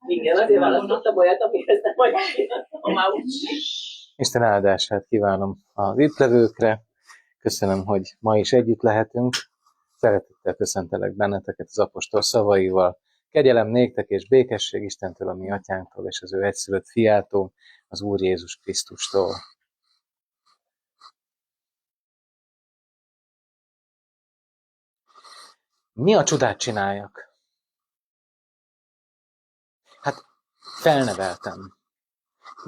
Igen, azért választottam olyat, amihez nem vagy. Isten áldását kívánom az itt levőkre. Köszönöm, hogy ma is együtt lehetünk. Szeretettel köszöntelek benneteket az apostol szavaival. Kegyelem néktek és békesség Istentől, a mi atyánktól és az ő egyszülött fiától, az Úr Jézus Krisztustól. Mi a csodát csináljak? Hát felneveltem,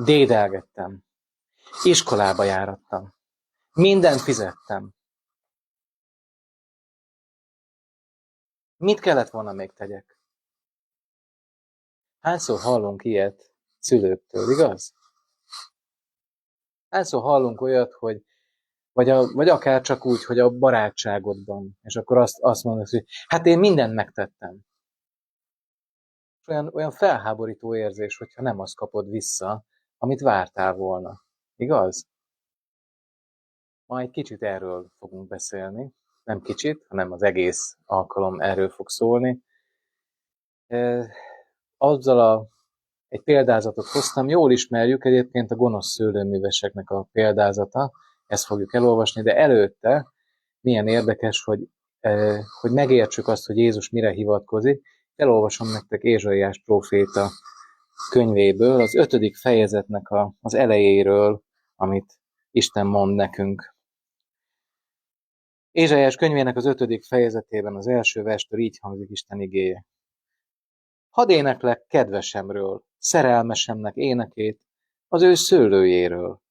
dédelgettem, iskolába járattam, mindent fizettem. Mit kellett volna még tegyek? Hányszor hallunk ilyet szülőktől, igaz? Hányszor hallunk olyat, hogy vagy akár csak úgy, hogy a barátságodban, és akkor azt mondod, hogy hát én mindent megtettem. Olyan felháborító érzés, hogyha nem azt kapod vissza, amit vártál volna. Igaz? Ma egy kicsit erről fogunk beszélni. Nem kicsit, hanem az egész alkalom erről fog szólni. Egy példázatot hoztam, jól ismerjük egyébként a gonosz szőlőműveseknek a példázata, ezt fogjuk elolvasni, de előtte milyen érdekes, hogy megértsük azt, hogy Jézus mire hivatkozik. Elolvasom nektek Ézsaiás próféta könyvéből, az 5. fejezetnek az elejéről, amit Isten mond nekünk. Ézsaiás könyvének az 5. fejezetében az első verstől így hangzik Isten igéje. Hadd éneklek kedvesemről, szerelmesemnek énekét, az ő szőlőjéről.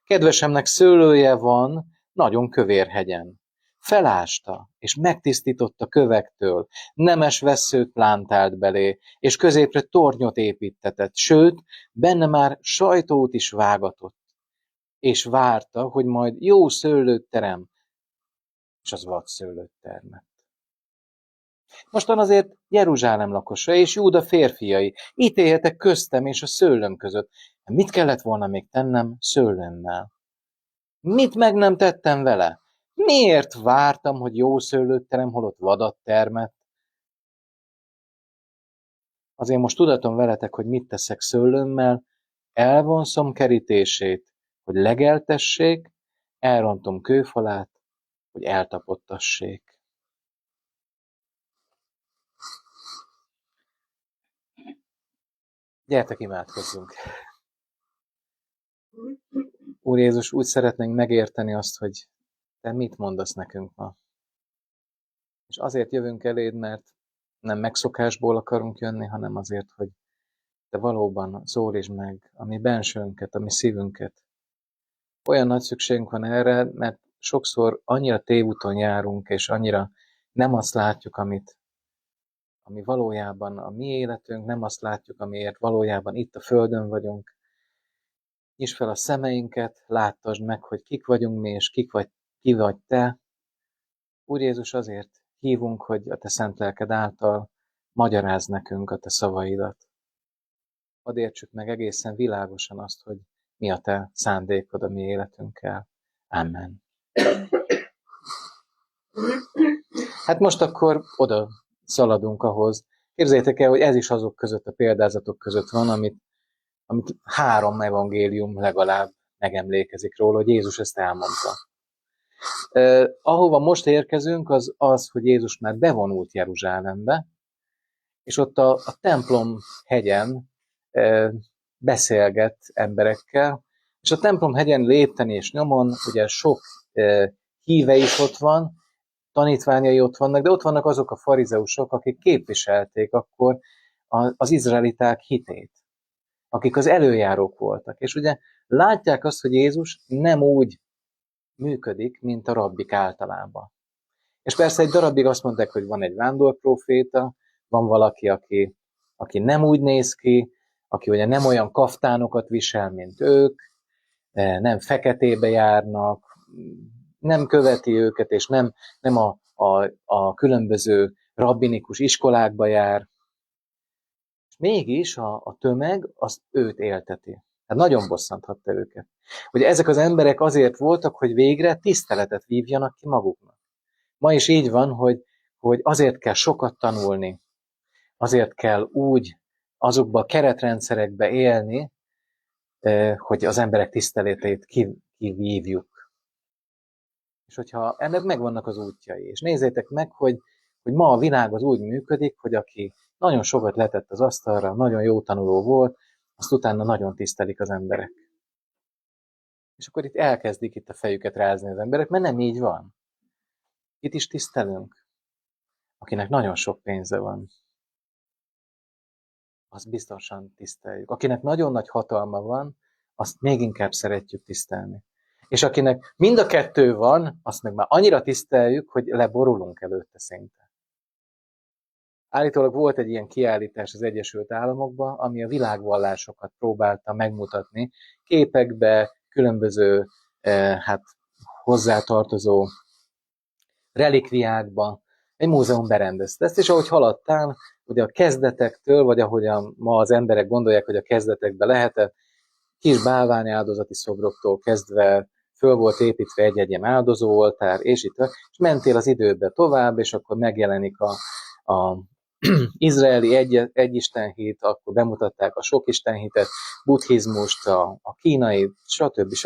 Kedvesemnek szőlője van nagyon kövér hegyen. Felásta és megtisztította kövektől, nemes vesszőt plántált belé, és középre tornyot építtetett, sőt, benne már sajtót is vágatott, és várta, hogy majd jó szőlőt terem, és az vad szőlőt termett. Mostan azért Jeruzsálem lakosa és Júda férfiai, itt éljetek köztem és a szőlőm között. Mit kellett volna még tennem szőlőmmel? Mit meg nem tettem vele? Miért vártam, hogy jó szőlőt terem, holott vadat termett? Azért most tudatom veletek, hogy mit teszek szőlőmmel, elvonszom kerítését, hogy legeltessék, elrontom kőfalát, hogy eltapottassék. Gyertek, imádkozzunk! Úr Jézus, úgy szeretnénk megérteni azt, hogy Te mit mondasz nekünk ma. És azért jövünk eléd, mert nem megszokásból akarunk jönni, hanem azért, hogy Te valóban szólítsd meg a mi bensőnket, a mi szívünket. Olyan nagy szükségünk van erre, mert sokszor annyira tévúton járunk, és annyira nem azt látjuk, ami valójában a mi életünk, nem azt látjuk, amiért valójában itt a földön vagyunk. Nyisd fel a szemeinket, láttasd meg, hogy kik vagyunk mi, és ki vagy Te. Úr Jézus, azért hívunk, hogy a Te szent lelked által magyarázd nekünk a Te szavaidat. Hadd értsük meg egészen világosan azt, hogy mi a Te szándékod a mi életünkkel. Amen. Hát most akkor oda szaladunk ahhoz. Képzeljétek el, hogy ez is azok között, a példázatok között van, amit 3 evangélium legalább megemlékezik róla, hogy Jézus ezt elmondta. Ahova most érkezünk, az, hogy Jézus már bevonult Jeruzsálembe, és ott a templom hegyen beszélget emberekkel, és a templom hegyen lépten és nyomon, ugye sok híve is ott van, tanítványai ott vannak, de ott vannak azok a farizeusok, akik képviselték akkor az izraeliták hitét, akik az előjárók voltak. És ugye látják azt, hogy Jézus nem úgy működik, mint a rabbik általában. És persze egy darabig azt mondták, hogy van egy vándorpróféta, van valaki, aki nem úgy néz ki, aki ugye nem olyan kaftánokat visel, mint ők, nem feketébe járnak, nem követi őket, és nem a különböző rabbinikus iskolákba jár. És mégis a tömeg az őt élteti. Hát nagyon bosszanthatta őket. Ugye ezek az emberek azért voltak, hogy végre tiszteletet vívjanak ki maguknak. Ma is így van, hogy azért kell sokat tanulni, azért kell úgy azokba a keretrendszerekbe élni, hogy az emberek tiszteletét kivívjuk. És hogyha ennek megvannak az útjai, és nézzétek meg, hogy ma a világ az úgy működik, hogy aki nagyon sokat letett az asztalra, nagyon jó tanuló volt, azt utána nagyon tisztelik az emberek. És akkor itt elkezdik itt a fejüket rázni az emberek, mert nem így van. Itt is tisztelünk. Akinek nagyon sok pénze van, azt biztosan tiszteljük. Akinek nagyon nagy hatalma van, azt még inkább szeretjük tisztelni. És akinek mind a kettő van, azt meg már annyira tiszteljük, hogy leborulunk előtte szinte. Állítólag volt egy ilyen kiállítás az Egyesült Államokban, ami a világvallásokat próbálta megmutatni, képekbe, különböző hozzátartozó relikviákba. Egy múzeum berendezte ezt, és ahogy haladtál, ugye a kezdetektől, vagy ahogyan ma az emberek gondolják, hogy a kezdetekben lehetett, kis bálvány áldozati szobroktól kezdve föl volt építve egy-egy ilyen áldozóoltár, és itt, és mentél az időbe tovább, és akkor megjelenik a izraeli egyistenhit, akkor bemutatták a sokistenhitet, buddhizmust, a kínai, stb. És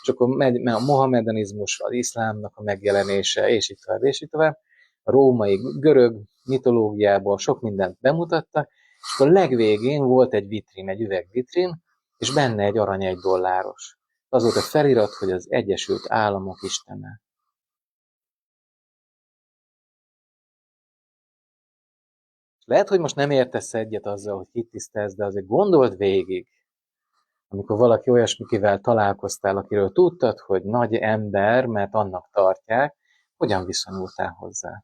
akkor a mohamedanizmus, az iszlámnak a megjelenése, és itt tovább. A római, görög mitológiából sok mindent bemutattak, és a legvégén volt egy vitrin, egy üvegvitrin, és benne egy arany $1. Az volt a felirat, hogy az Egyesült Államok istene. Lehet, hogy most nem értesz egyet azzal, hogy kit tisztelsz, de azért gondold végig, amikor valaki olyasmikivel találkoztál, akiről tudtad, hogy nagy ember, mert annak tartják, hogyan viszonyultál hozzá.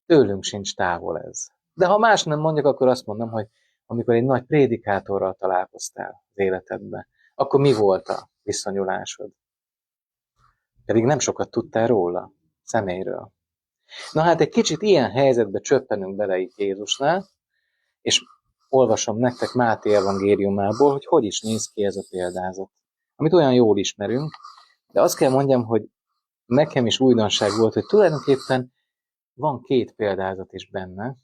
Tőlünk sincs távol ez. De ha más nem mondjak, akkor azt mondom, hogy amikor egy nagy prédikátorral találkoztál az életedben, akkor mi volt a viszonyulásod? Pedig nem sokat tudtál róla, személyről. Na hát egy kicsit ilyen helyzetbe csöppenünk bele itt Jézusnál, és olvasom nektek Máté evangéliumából, hogy is néz ki ez a példázat, amit olyan jól ismerünk, de azt kell mondjam, hogy nekem is újdonság volt, hogy tulajdonképpen van 2 példázat is benne,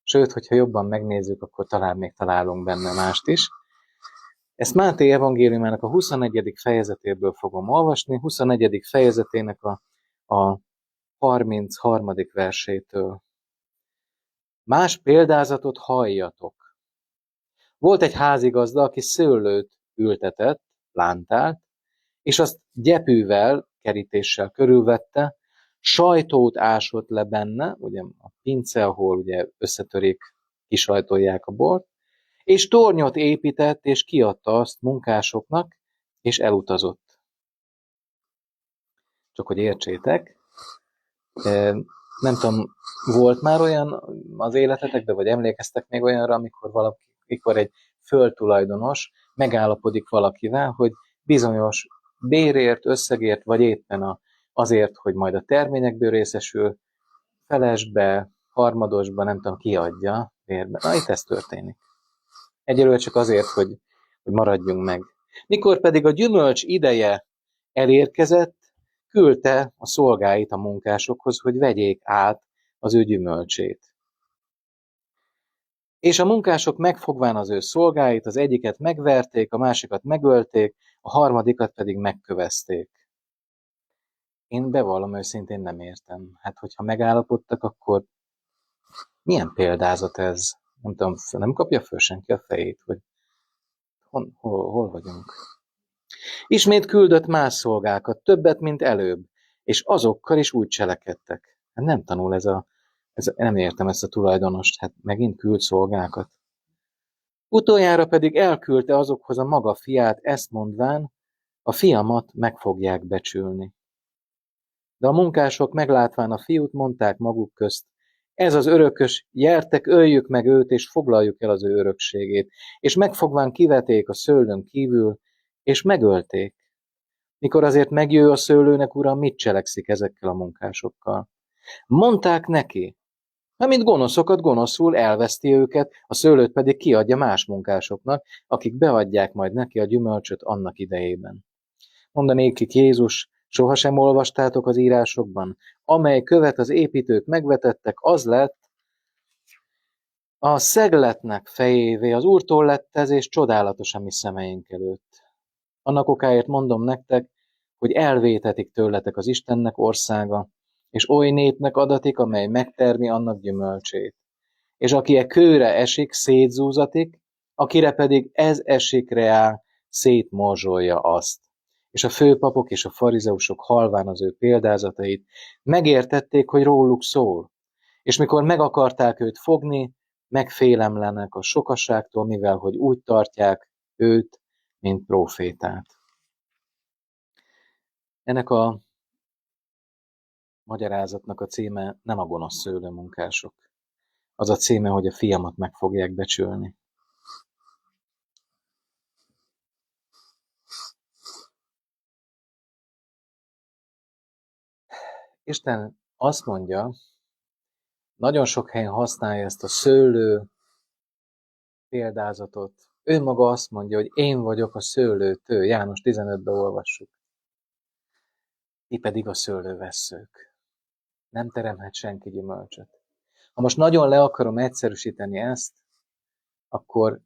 sőt, hogyha jobban megnézzük, akkor talán még találunk benne mást is. Ezt Máté evangéliumának a 21. fejezetéből fogom olvasni, 21. fejezetének a 33. versétől. Más példázatot halljatok. Volt egy házigazda, aki szőlőt ültetett, plántált, és azt gyepűvel, kerítéssel körülvette, sajtót ásott le benne, ugye a pince, ahol ugye összetörik, kisajtolják a bort, és tornyot épített, és kiadta azt munkásoknak, és elutazott. Csak hogy értsétek, nem tudom, volt már olyan az életetekben, vagy emlékeztek még olyanra, amikor egy földtulajdonos megállapodik valakivel, hogy bizonyos bérért, összegért, vagy éppen azért, hogy majd a terményekből részesül, felesbe, harmadosba, nem tudom, kiadja bérbe. Na, itt ez történik. Egyelőre csak azért, hogy maradjunk meg. Mikor pedig a gyümölcs ideje elérkezett, küldte a szolgáit a munkásokhoz, hogy vegyék át az ő gyümölcsét. És a munkások megfogván az ő szolgáit, az egyiket megverték, a másikat megölték, a harmadikat pedig megkövezték. Én bevallom őszintén nem értem. Hát, hogyha megállapodtak, akkor milyen példázat ez? Nem tudom, nem kapja föl senki a fejét, hogy hol vagyunk. Ismét küldött más szolgákat, többet, mint előbb, és azokkal is úgy cselekedtek. Hát nem tanul nem értem ezt a tulajdonost, hát megint küld szolgákat. Utoljára pedig elküldte azokhoz a maga fiát, ezt mondván, a fiamat meg fogják becsülni. De a munkások meglátván a fiút mondták maguk közt, ez az örökös, gyertek, öljük meg őt, és foglaljuk el az ő örökségét. És megfogván kiveték a szőlőn kívül, és megölték. Mikor azért megjő a szőlőnek, uram, mit cselekszik ezekkel a munkásokkal? Mondták neki, mint gonoszokat gonoszul elveszti őket, a szőlőt pedig kiadja más munkásoknak, akik beadják majd neki a gyümölcsöt annak idejében. Mondanékik Jézus, sohasem olvastátok az írásokban, amely követ az építők megvetettek, az lett, A szegletnek fejévé az Úrtól lett ez, és csodálatos a mi szemeink előtt. Annak okáért mondom nektek, hogy elvétetik tőletek az Istennek országa, és oly népnek adatik, amely megtermi annak gyümölcsét. És aki e kőre esik, szétzúzatik, akire pedig ez esik reá, szétmorzsolja azt. És a főpapok és a farizeusok halván az ő példázatait megértették, hogy róluk szól. És mikor meg akarták őt fogni, megfélemlenek a sokaságtól, mivel hogy úgy tartják őt, mint prófétát. Ennek a magyarázatnak a címe nem a gonosz szőlőmunkások. Az a címe, hogy a fiamat meg fogják becsülni. Isten azt mondja, nagyon sok helyen használja ezt a szőlő példázatot. Ő maga azt mondja, hogy én vagyok a szőlőtő. János 15-ben olvassuk. Ti pedig a szőlővesszők. Nem teremhet senki gyümölcsöt. Ha most nagyon le akarom egyszerűsíteni ezt, akkor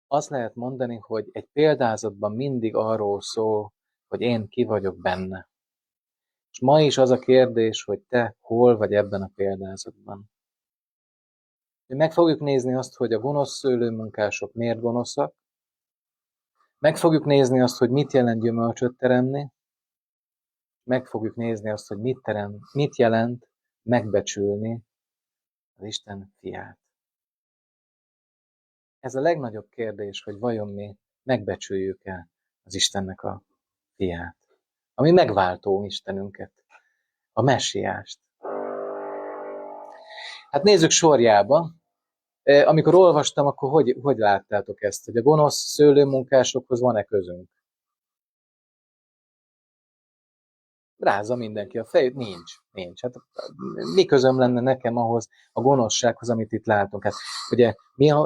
azt lehet mondani, hogy egy példázatban mindig arról szól, hogy én ki vagyok benne. És ma is az a kérdés, hogy te hol vagy ebben a példázatban. Meg fogjuk nézni azt, hogy a gonosz szőlőmunkások miért gonoszak. Meg fogjuk nézni azt, hogy mit jelent gyümölcsöt teremni. Meg fogjuk nézni azt, hogy mit jelent megbecsülni az Isten fiát. Ez a legnagyobb kérdés, hogy vajon mi megbecsüljük-e az Istennek a fiát. Ami megváltó Istenünket, a messiást. Hát nézzük sorjába. Amikor olvastam, akkor hogy láttátok ezt, hogy a gonosz szőlőmunkásokhoz van-e közünk? Rázza mindenki a fejét, nincs. Hát mi közöm lenne nekem ahhoz a gonoszsághoz, amit itt látunk? Hát ugye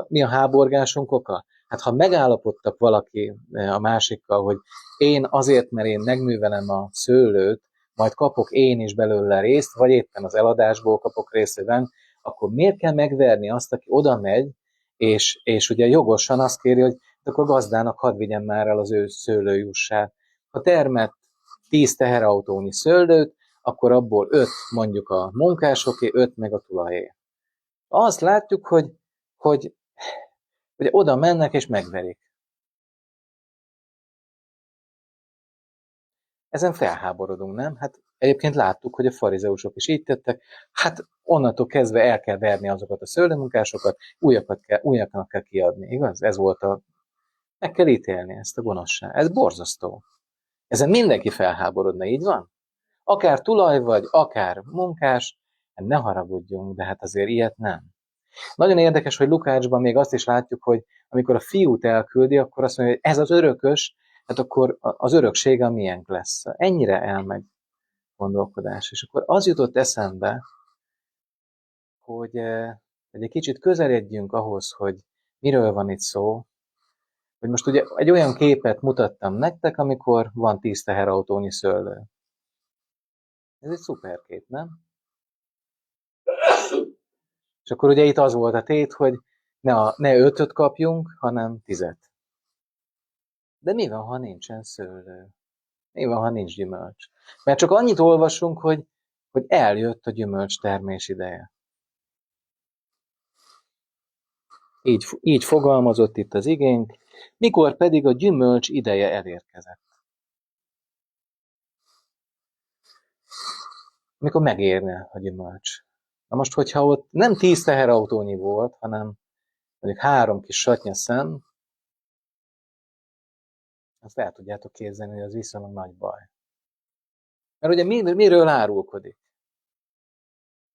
mi a háborgásunk oka? Hát ha megállapodtak valaki a másikkal, hogy én azért, mert én megművelem a szőlőt, majd kapok én is belőle részt, vagy éppen az eladásból kapok részében, akkor miért kell megverni azt, aki oda megy, és ugye jogosan azt kéri, hogy akkor gazdának hadd vigyen már el az ő szőlőjussát. Ha termett 10 teherautónyi szőlőt, akkor abból 5 mondjuk a munkásoké, 5 meg a tulajé. Azt látjuk, hogy oda mennek és megverik. Ezen felháborodunk, nem? Hát egyébként láttuk, hogy a farizeusok is így tettek. Hát onnantól kezdve el kell verni azokat a szőlőmunkásokat, újaknak kell kiadni, igaz? Ez volt meg kell ítélni ezt a gonoszságot. Ez borzasztó. Ezen mindenki felháborodna, így van? Akár tulaj vagy, akár munkás, ne haragudjunk, de hát azért ilyet nem. Nagyon érdekes, hogy Lukácsban még azt is látjuk, hogy amikor a fiút elküldi, akkor azt mondja, hogy ez az örökös, hát akkor az öröksége miénk lesz. Ennyire elmegy gondolkodás. És akkor az jutott eszembe, hogy egy kicsit közeledjünk ahhoz, hogy miről van itt szó, hogy most ugye egy olyan képet mutattam nektek, amikor van 10 teherautónyi szőlő. Ez egy szuper kép, nem? És akkor ugye itt az volt a tét, hogy ne 5-öt kapjunk, hanem 10-et. De mi van, ha nincsen szőlő? Mi van, ha nincs gyümölcs? Mert csak annyit olvasunk, hogy eljött a gyümölcs termés ideje. Így fogalmazott itt az igénk, mikor pedig a gyümölcs ideje elérkezett. Mikor megérne a gyümölcs. Na most, hogyha ott nem 10 teherautónyi volt, hanem mondjuk 3 kis satnyaszem, azt el tudjátok képzelni, hogy az viszonylag nagy baj. Mert ugye miről árulkodik?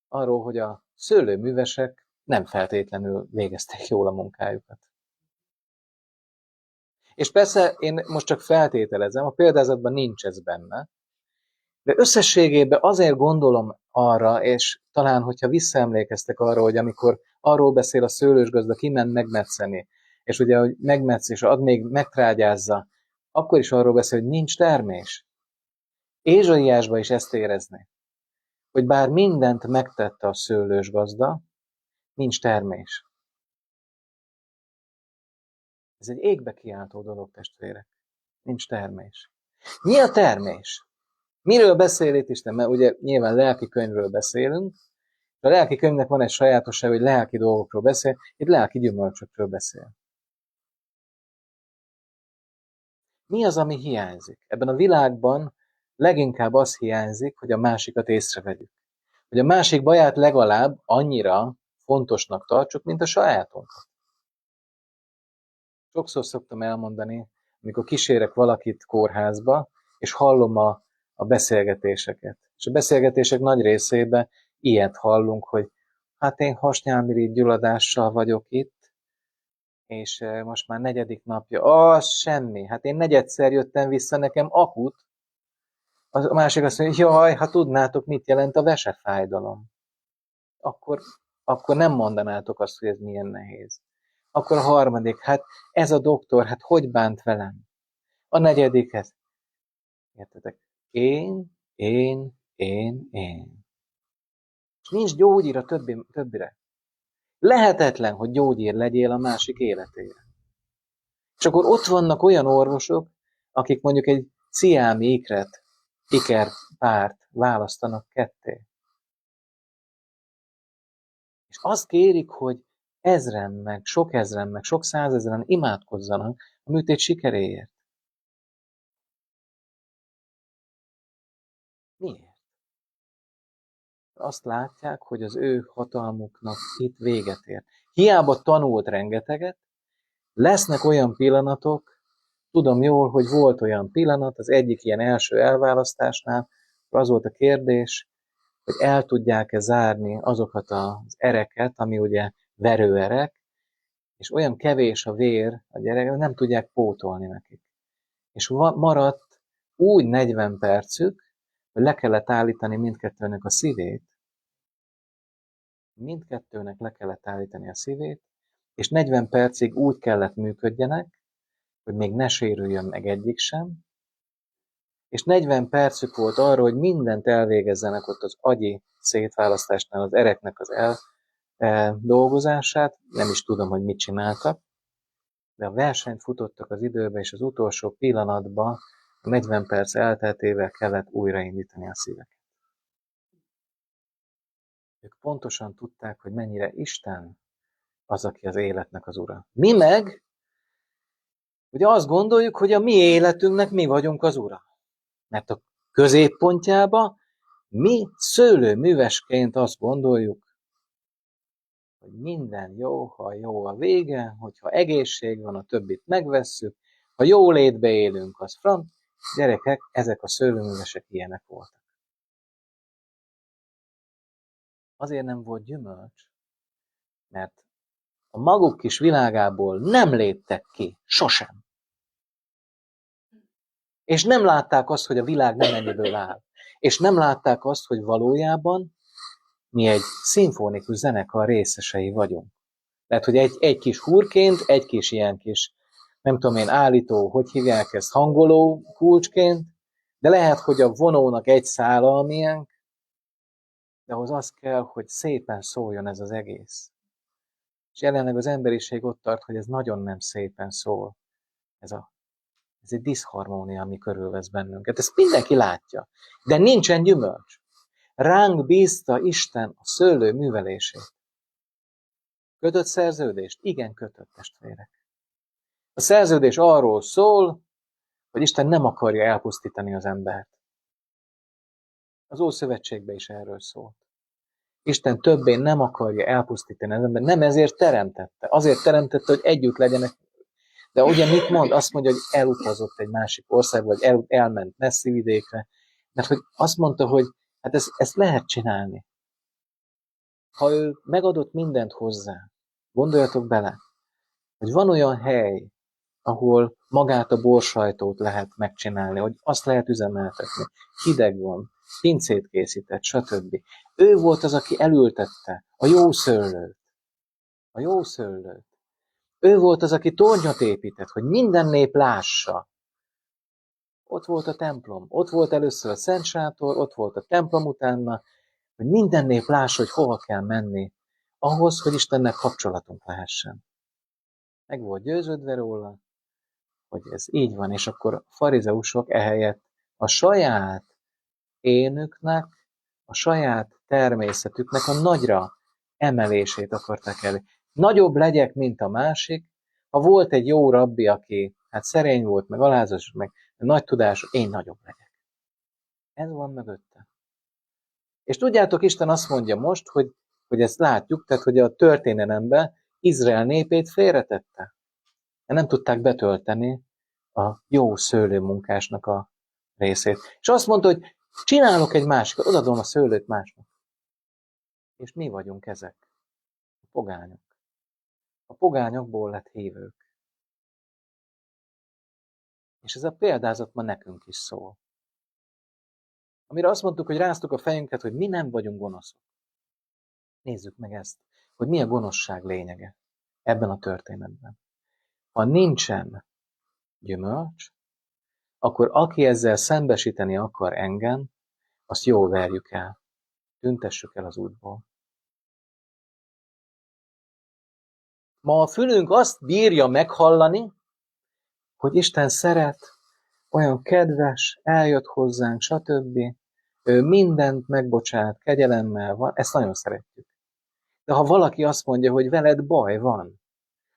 Arról, hogy a szőlőművesek nem feltétlenül végezték jól a munkájukat. És persze én most csak feltételezem, a példázatban nincs ez benne, de összességében azért gondolom arra, és talán, hogyha visszaemlékeztek arra, hogy amikor arról beszél a szőlősgazda, kiment megmetszeni, és ugye, hogy megmetsz, és ad még megtrágyázza, akkor is arról beszél, hogy nincs termés. Ézsaiásban is ezt érezni, hogy bár mindent megtette a szőlősgazda, nincs termés. Ez egy égbe kiáltó dolog, testvérek. Nincs termés. Mi a termés? Miről beszél itt Isten? Mert ugye nyilván lelki könyvről beszélünk. A lelki könyvnek van egy sajátosság, hogy lelki dolgokról beszél, itt lelki gyümölcsökről beszél. Mi az, ami hiányzik? Ebben a világban leginkább az hiányzik, hogy a másikat észrevegyük. Hogy a másik baját legalább annyira fontosnak tartsuk, mint a sajátunkat. Sokszor szoktam elmondani, amikor kísérek valakit kórházba, és hallom a beszélgetéseket. És a beszélgetések nagy részében ilyet hallunk, hogy hát én hasnyálmirigy gyulladással vagyok itt, és most már 4. napja. Az semmi. Hát én 4-szer jöttem vissza, nekem akut. A másik azt mondja, jaj, ha tudnátok, mit jelent a vesefájdalom. Akkor nem mondanátok azt, hogy ez milyen nehéz. Akkor a 3, hát ez a doktor, hát hogy bánt velem? A 4, ez. Értetek? Én. És nincs gyógyír a többire. Lehetetlen, hogy gyógyír legyél a másik életére. És akkor ott vannak olyan orvosok, akik mondjuk egy sziámi iker párt választanak ketté. És azt kérik, hogy ezren, meg sok százezren imádkozzanak a műtét sikeréért. Miért? Azt látják, hogy az ő hatalmuknak itt véget ér. Hiába tanult rengeteget, lesznek olyan pillanatok, tudom jól, hogy volt olyan pillanat, az egyik ilyen első elválasztásnál, az volt a kérdés, hogy el tudják-e zárni azokat az ereket, ami ugye verőerek, és olyan kevés a vér a gyerek, hogy nem tudják pótolni nekik. És maradt úgy 40 percük, hogy le kellett állítani mindkettőnek a szívét, és 40 percig úgy kellett működjenek, hogy még ne sérüljön meg egyik sem, és 40 percük volt arra, hogy mindent elvégezzenek ott az agyi szétválasztásnál, az ereknek az dolgozását, nem is tudom, hogy mit csináltak, de a versenyt futottak az időbe, és az utolsó pillanatban, a 40 perc elteltével kellett újraindítani a szíveket. Ők pontosan tudták, hogy mennyire Isten az, aki az életnek az ura. Mi meg, ugye azt gondoljuk, hogy a mi életünknek mi vagyunk az ura. Mert a középpontjában mi szőlőművesként azt gondoljuk, hogy minden jó, ha jó a vége, hogyha egészség van, a többit megvesszük, ha jólétbe élünk, az front. Gyerekek, ezek a szőlőművesek ilyenek voltak. Azért nem volt gyümölcs, mert a maguk kis világából nem léptek ki, sosem. És nem látták azt, hogy a világ nem ennyiből áll. És nem látták azt, hogy valójában mi egy szimfonikus zenekar részesei vagyunk. Lehet, hogy egy kis húrként, egy kis ilyen kis, nem tudom én, állító, hogy hívják ezt, hangoló kulcsként, de lehet, hogy a vonónak egy szála a miénk, de ahhoz az kell, hogy szépen szóljon ez az egész. És jelenleg az emberiség ott tart, hogy ez nagyon nem szépen szól. Ez egy diszharmónia, ami körülvesz bennünket. Ezt mindenki látja. De nincsen gyümölcs. Ránk bízta Isten a szőlő művelését. Kötött szerződést? Igen, kötött, testvérek. A szerződés arról szól, hogy Isten nem akarja elpusztítani az embert. Az Ószövetségben is erről szólt. Isten többé nem akarja elpusztítani az embert, nem ezért teremtette. Azért teremtette, hogy együtt legyenek. De ugye mit mond? Azt mondja, hogy elutazott egy másik országba, vagy elment messzi vidékre, mert hogy azt mondta, hogy hát ezt lehet csinálni. Ha ő megadott mindent hozzá, gondoljatok bele, hogy van olyan hely, ahol magát a borsajtót lehet megcsinálni, hogy azt lehet üzemeltetni. Hideg van, pincét készített, stb. Ő volt az, aki elültette a jó szőlőt. A jó szőlőt. Ő volt az, aki tornyot épített, hogy minden nép lássa. Ott volt a templom, ott volt először a Szent Sátor, ott volt a templom utána, hogy minden nép lássa, hogy hova kell menni ahhoz, hogy Istennel kapcsolatunk lehessen. Meg volt győződve róla, hogy ez így van, és akkor a farizeusok ehelyett a saját énüknek, a saját természetüknek a nagyra emelését akarták elérni. Nagyobb legyek, mint a másik. Ha volt egy jó rabbi, aki hát szerény volt, meg alázas, meg nagy tudás, én nagyobb legyek. Ez van mögötte. És tudjátok, Isten azt mondja most, hogy ezt látjuk, tehát hogy a történelemben Izrael népét félretette. Nem tudták betölteni a jó szőlőmunkásnak a részét. És azt mondta, hogy csinálok egy másikat, odadom a szőlőt másnak. És mi vagyunk ezek? A pogányok. A pogányokból lett hívők. És ez a példázat ma nekünk is szól. Amire azt mondtuk, hogy ráztuk a fejünket, hogy mi nem vagyunk gonoszok. Nézzük meg ezt, hogy mi a gonoszság lényege ebben a történetben. Ha nincsen gyümölcs, akkor aki ezzel szembesíteni akar engem, azt jól verjük el. Tüntessük el az útból. Ma a fülünk azt bírja meghallani, hogy Isten szeret, olyan kedves, eljött hozzánk, stb. Ő mindent megbocsát, kegyelemmel van, ezt nagyon szeretjük. De ha valaki azt mondja, hogy veled baj van,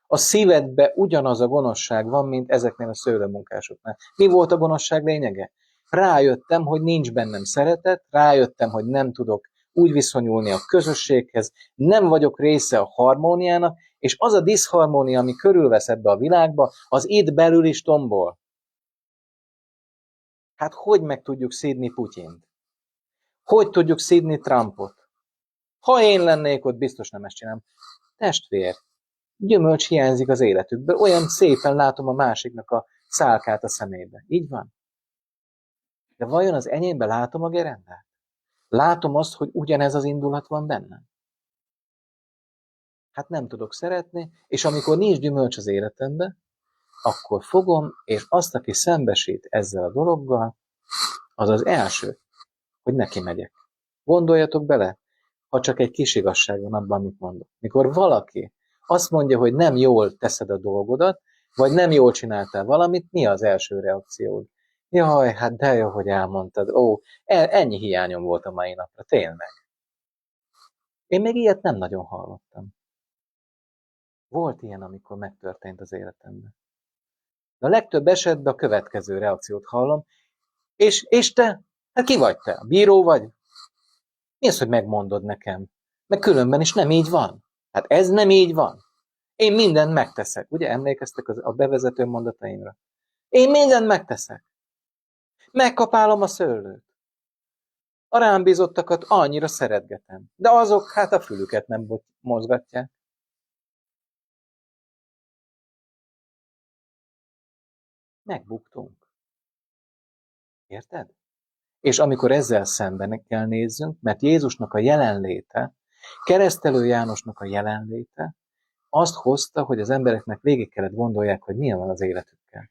a szívedbe ugyanaz a gonoszság van, mint ezeknél a szőlőmunkásoknál. Mi volt a gonoszság lényege? Rájöttem, hogy nincs bennem szeretet, rájöttem, hogy nem tudok úgy viszonyulni a közösséghez, nem vagyok része a harmóniának, és az a diszharmónia, ami körülvesz ebbe a világba, az itt belül is tombol. Hát hogy meg tudjuk szídni Putyint? Hogy tudjuk szídni Trumpot? Ha én lennék ott, biztos nem ezt csinálom. Testvér, gyümölcs hiányzik az életükből, olyan szépen látom a másiknak a szálkát a szemébe. Így van? De vajon az enyémben látom a gerendát? Látom azt, hogy ugyanez az indulat van bennem? Hát nem tudok szeretni, és amikor nincs gyümölcs az életemben, akkor fogom, és azt, aki szembesít ezzel a dologgal, az az első, hogy neki megyek. Gondoljatok bele, ha csak egy kis igazság van abban, amit mondok. Mikor valaki azt mondja, hogy nem jól teszed a dolgodat, vagy nem jól csináltál valamit, mi az első reakciód? Jaj, hát de jó, hogy elmondtad. Ó, ennyi hiányom volt a mai napra, tényleg. Én még ilyet nem nagyon hallottam. Volt ilyen, amikor megtörtént az életemben. De a legtöbb esetben a következő reakciót hallom, és te? Hát ki vagy te? A bíró vagy? Mi az, hogy megmondod nekem? Meg különben is nem így van. Hát ez nem így van. Én mindent megteszek. Ugye emlékeztek a bevezető mondataimra? Én mindent megteszek. Megkapálom a szőlőt. A rám bízottakat annyira szeretgetem. De azok hát a fülüket nem mozgatják. Megbuktunk. Érted? És amikor ezzel szemben kell nézzünk, mert Jézusnak a jelenléte, Keresztelő Jánosnak a jelenléte azt hozta, hogy az embereknek végig kellett gondolják, hogy milyen van az életükkel.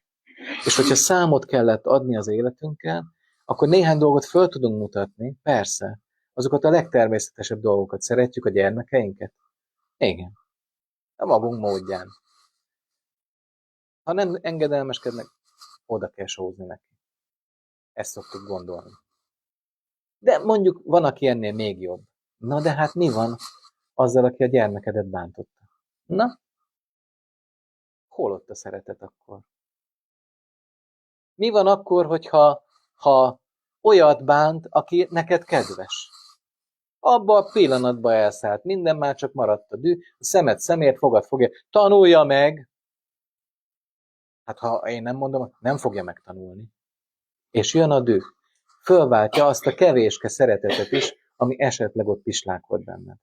És hogyha számot kellett adni az életünkkel, akkor néhány dolgot föl tudunk mutatni, persze. Azokat a legtermészetesebb dolgokat szeretjük, a gyermekeinket. Igen. A magunk módján. Ha nem engedelmeskednek, oda kell sózni neki. Ezt szoktuk gondolni. De mondjuk van, aki ennél még jobb. Na de hát mi van azzal, aki a gyermekedet bántotta? Na? Hol ott a szeretet akkor? Mi van akkor, hogyha olyat bánt, aki neked kedves? Abba a pillanatban elszállt minden, már csak maradt a dű, a szemed szemért, fogad fogja. Tanulja meg! Hát ha én nem mondom, nem fogja megtanulni. És jön a dű. Fölváltja azt a kevéske szeretetet is, ami esetleg ott pislákod benned.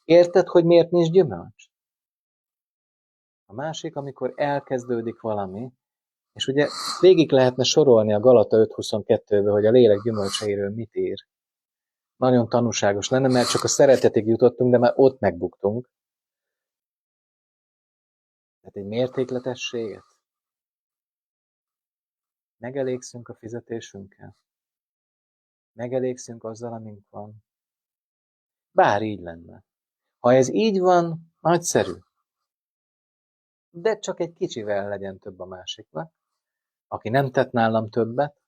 Érted, hogy miért nincs gyümölcs? A másik, amikor elkezdődik valami, és ugye végig lehetne sorolni a Galata 5.22-be, hogy a lélek gyümölcseiről mit ír. Nagyon tanúságos lenne, mert csak a szeretetig jutottunk, de már ott megbuktunk. Tehát egy mértékletességet. Megelégszünk a fizetésünkkel. Megelégszünk azzal, amink van. Bár így lenne. Ha ez így van, nagyszerű. De csak egy kicsivel legyen több a másiknak. Aki nem tett nálam többet,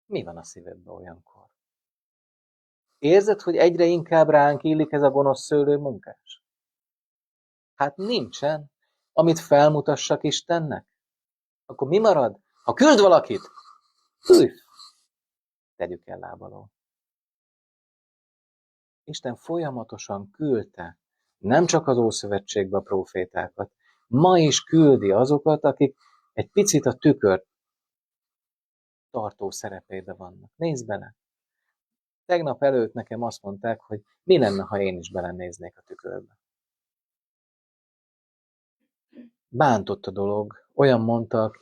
mi van a szívedben olyankor? Érzed, hogy egyre inkább ránk illik ez a gonosz szőlő munkás? Hát nincsen. Amit felmutassak Istennek? Akkor mi marad? Ha küld valakit, tegyük el lábalól. Isten folyamatosan küldte nem csak az Ószövetségbe a prófétákat, ma is küldi azokat, akik egy picit a tükör tartó szerepébe vannak. Nézd bele! Tegnap előtt nekem azt mondták, hogy mi lenne, ha én is belenéznék a tükörbe. Bántott a dolog, olyan mondta,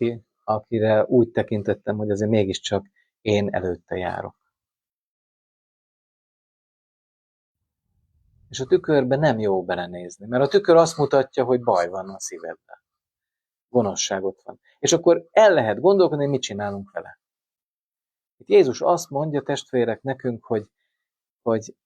akire úgy tekintettem, hogy azért mégiscsak én előtte járok. És a tükörbe nem jó belenézni, mert a tükör azt mutatja, hogy baj van a szívedben. Gonoszság ott van. És akkor el lehet gondolkodni, hogy mit csinálunk vele. Itt Jézus azt mondja, testvérek, nekünk, hogy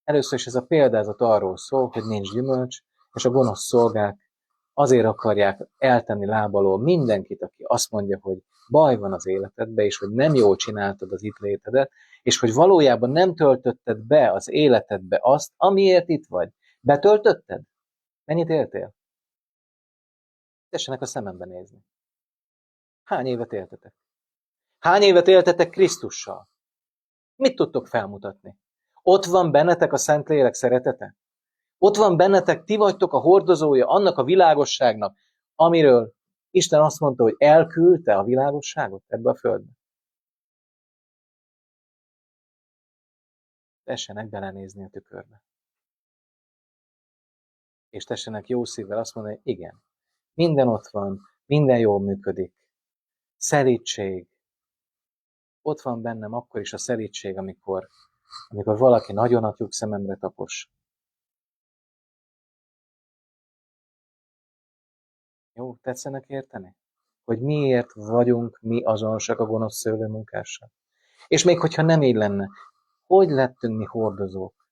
először is ez a példázat arról szól, hogy nincs gyümölcs, és a gonosz szolgák azért akarják eltenni lábalól mindenkit, aki azt mondja, hogy baj van az életedben, és hogy nem jól csináltad az itt létedet, és hogy valójában nem töltötted be az életedbe azt, amiért itt vagy. Betöltötted? Mennyit éltél? Tessenek a szemembe nézni. Hány évet éltetek? Hány évet éltetek Krisztussal? Mit tudtok felmutatni? Ott van bennetek a Szentlélek szeretete? Ott van bennetek, ti vagytok a hordozója annak a világosságnak, amiről Isten azt mondta, hogy elküldte a világosságot ebbe a földbe. Tessenek belenézni a tükörbe. És tessenek jó szívvel azt mondani, hogy igen, minden ott van, minden jól működik. Szelídség. Ott van bennem akkor is a szelídség, amikor valaki nagyon a tyúk szememre tapos. Jó, tetszenek érteni? Hogy miért vagyunk mi azonosak a gonosz szőlőmunkással. És még hogyha nem így lenne, hogy lettünk mi hordozók?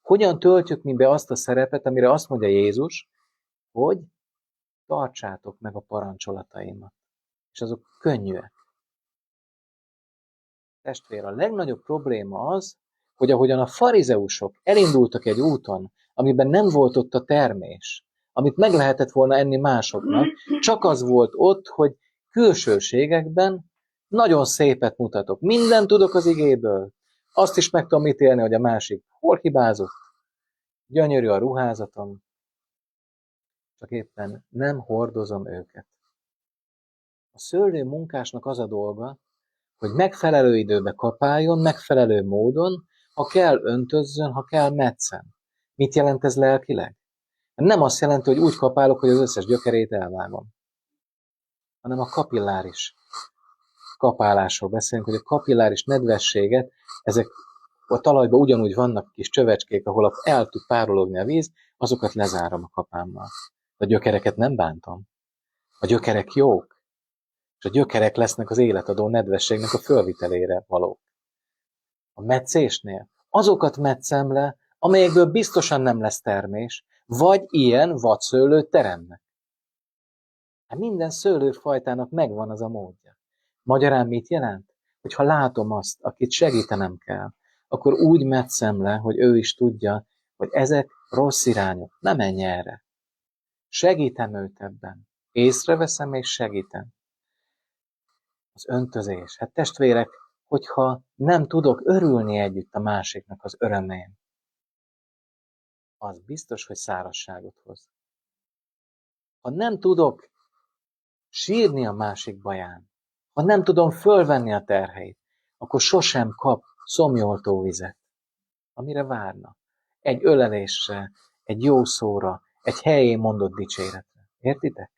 Hogyan töltjük mi be azt a szerepet, amire azt mondja Jézus, hogy tartsátok meg a parancsolataimat. És azok könnyűek. Testvér, a legnagyobb probléma az, hogy ahogyan a farizeusok elindultak egy úton, amiben nem volt ott a termés, amit meg lehetett volna enni másoknak, csak az volt ott, hogy külsőségekben nagyon szépet mutatok. Mindent tudok az igéből. Azt is meg tudom ítélni, hogy a másik hol hibázott. Gyönyörű a ruházatom, csak éppen nem hordozom őket. A szőlő munkásnak az a dolga, hogy megfelelő időbe kapáljon, megfelelő módon, ha kell öntözzön, ha kell metszen. Mit jelent ez lelkileg? Nem azt jelenti, hogy úgy kapálok, hogy az összes gyökerét elvágom, hanem a kapilláris kapálásról beszélünk, hogy a kapilláris nedvességet, ezek a talajban ugyanúgy vannak kis csövecskék, ahol el tud párologni a víz, azokat lezárom a kapámmal. A gyökereket nem bántom. A gyökerek jók, és a gyökerek lesznek az életadó nedvességnek a fölvitelére valók. A metszésnél azokat metszem le, amelyekből biztosan nem lesz termés, vagy ilyen vadszőlőt teremnek. Hát minden szőlőfajtának megvan az a módja. Magyarán mit jelent? Hogyha látom azt, akit segítenem kell, akkor úgy metszem le, hogy ő is tudja, hogy ezek rossz irányok. Ne menj erre. Segítem őt ebben. Észreveszem és segítem. Az öntözés. Hát testvérek, hogyha nem tudok örülni együtt a másiknak az örömén, az biztos, hogy szárazságot hoz. Ha nem tudok sírni a másik baján, ha nem tudom fölvenni a terheit, akkor sosem kap szomjoltó vizet, amire várna. Egy ölelésre, egy jó szóra, egy helyén mondott dicséretre. Értitek?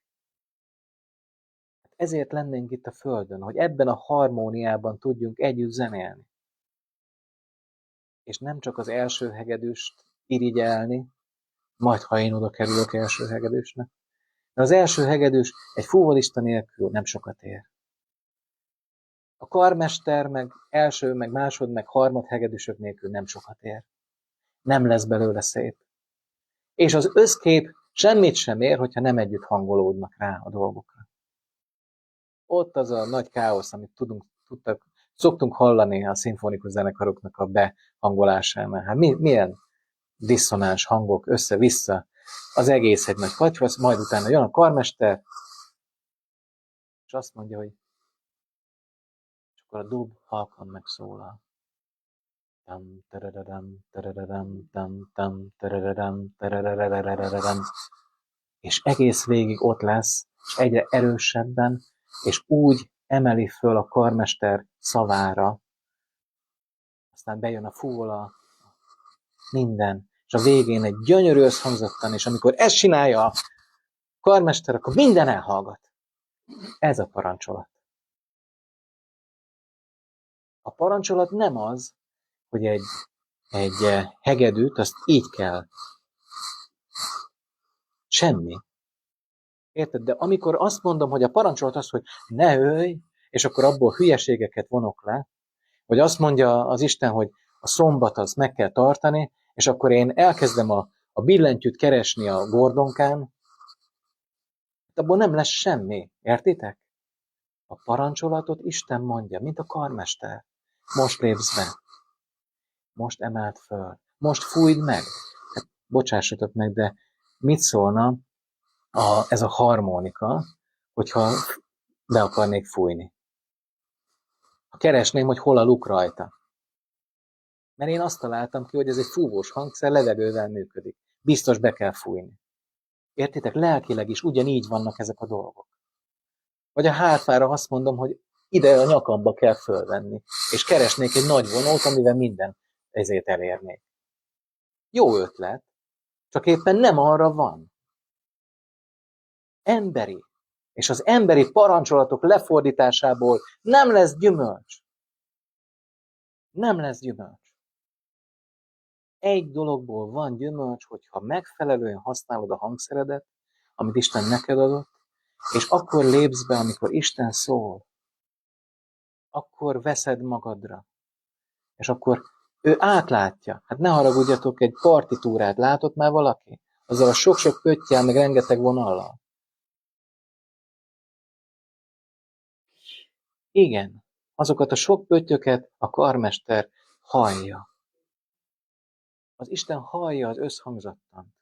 Ezért lennénk itt a Földön, hogy ebben a harmóniában tudjunk együtt zenélni. És nem csak az első hegedűst irigyelni, majd ha én oda kerülök első hegedűsnek. Mert az első hegedűs egy fúvolista nélkül nem sokat ér. A karmester meg első, meg másod, meg harmad hegedűsök nélkül nem sokat ér. Nem lesz belőle szép. És az összkép semmit sem ér, hogyha nem együtt hangolódnak rá a dolgokra. Ott az a nagy káosz, amit szoktunk hallani a szimfonikus zenekaroknak a behangolásánál. Hát milyen diszonáns hangok össze-vissza, az egész egy nagy katyvasz, majd utána jön a karmester, és azt mondja, hogy és akkor a dob halkan megszólal. Tam, terededem, terededem, tam, tam, terededem, terededem, és egész végig ott lesz, és egyre erősebben, és úgy emeli föl a karmester szavára, aztán bejön a fúvola, minden, és a végén egy gyönyörű összhangzottan, és amikor ezt csinálja a karmester, akkor minden elhallgat. Ez a parancsolat. A parancsolat nem az, hogy egy hegedűt, azt így kell. Semmi. Érted? De amikor azt mondom, hogy a parancsolat az, hogy ne ölj, és akkor abból hülyeségeket vonok le, vagy azt mondja az Isten, hogy a szombat azt meg kell tartani, és akkor én elkezdem a billentyűt keresni a gordonkán, abból nem lesz semmi. Értitek? A parancsolatot Isten mondja, mint a karmester. Most lépsz be. Most emeld föl. Most fújd meg. Hát, bocsássatok meg, de mit szólna ez a harmonika, hogyha be akarnék fújni? Ha keresném, hogy hol a luk rajta. Mert én azt találtam ki, hogy ez egy fúvós hangszer, levegővel működik. Biztos be kell fújni. Értitek? Lelkileg is ugyanígy vannak ezek a dolgok. Vagy a hátfára azt mondom, hogy ide a nyakamba kell fölvenni, és keresnék egy nagy vonót, amivel minden ezért elérnék. Jó ötlet, csak éppen nem arra van. Emberi. És az emberi parancsolatok lefordításából nem lesz gyümölcs. Nem lesz gyümölcs. Egy dologból van gyümölcs, hogyha megfelelően használod a hangszeredet, amit Isten neked adott, és akkor lépsz be, amikor Isten szól. Akkor veszed magadra. És akkor ő átlátja. Hát ne haragudjatok, egy partitúrát látott már valaki? Azzal a sok-sok pöttyel, meg rengeteg vonallal. Igen, azokat a sok pöttyöket a karmester hallja. Az Isten hallja az összhangzattant.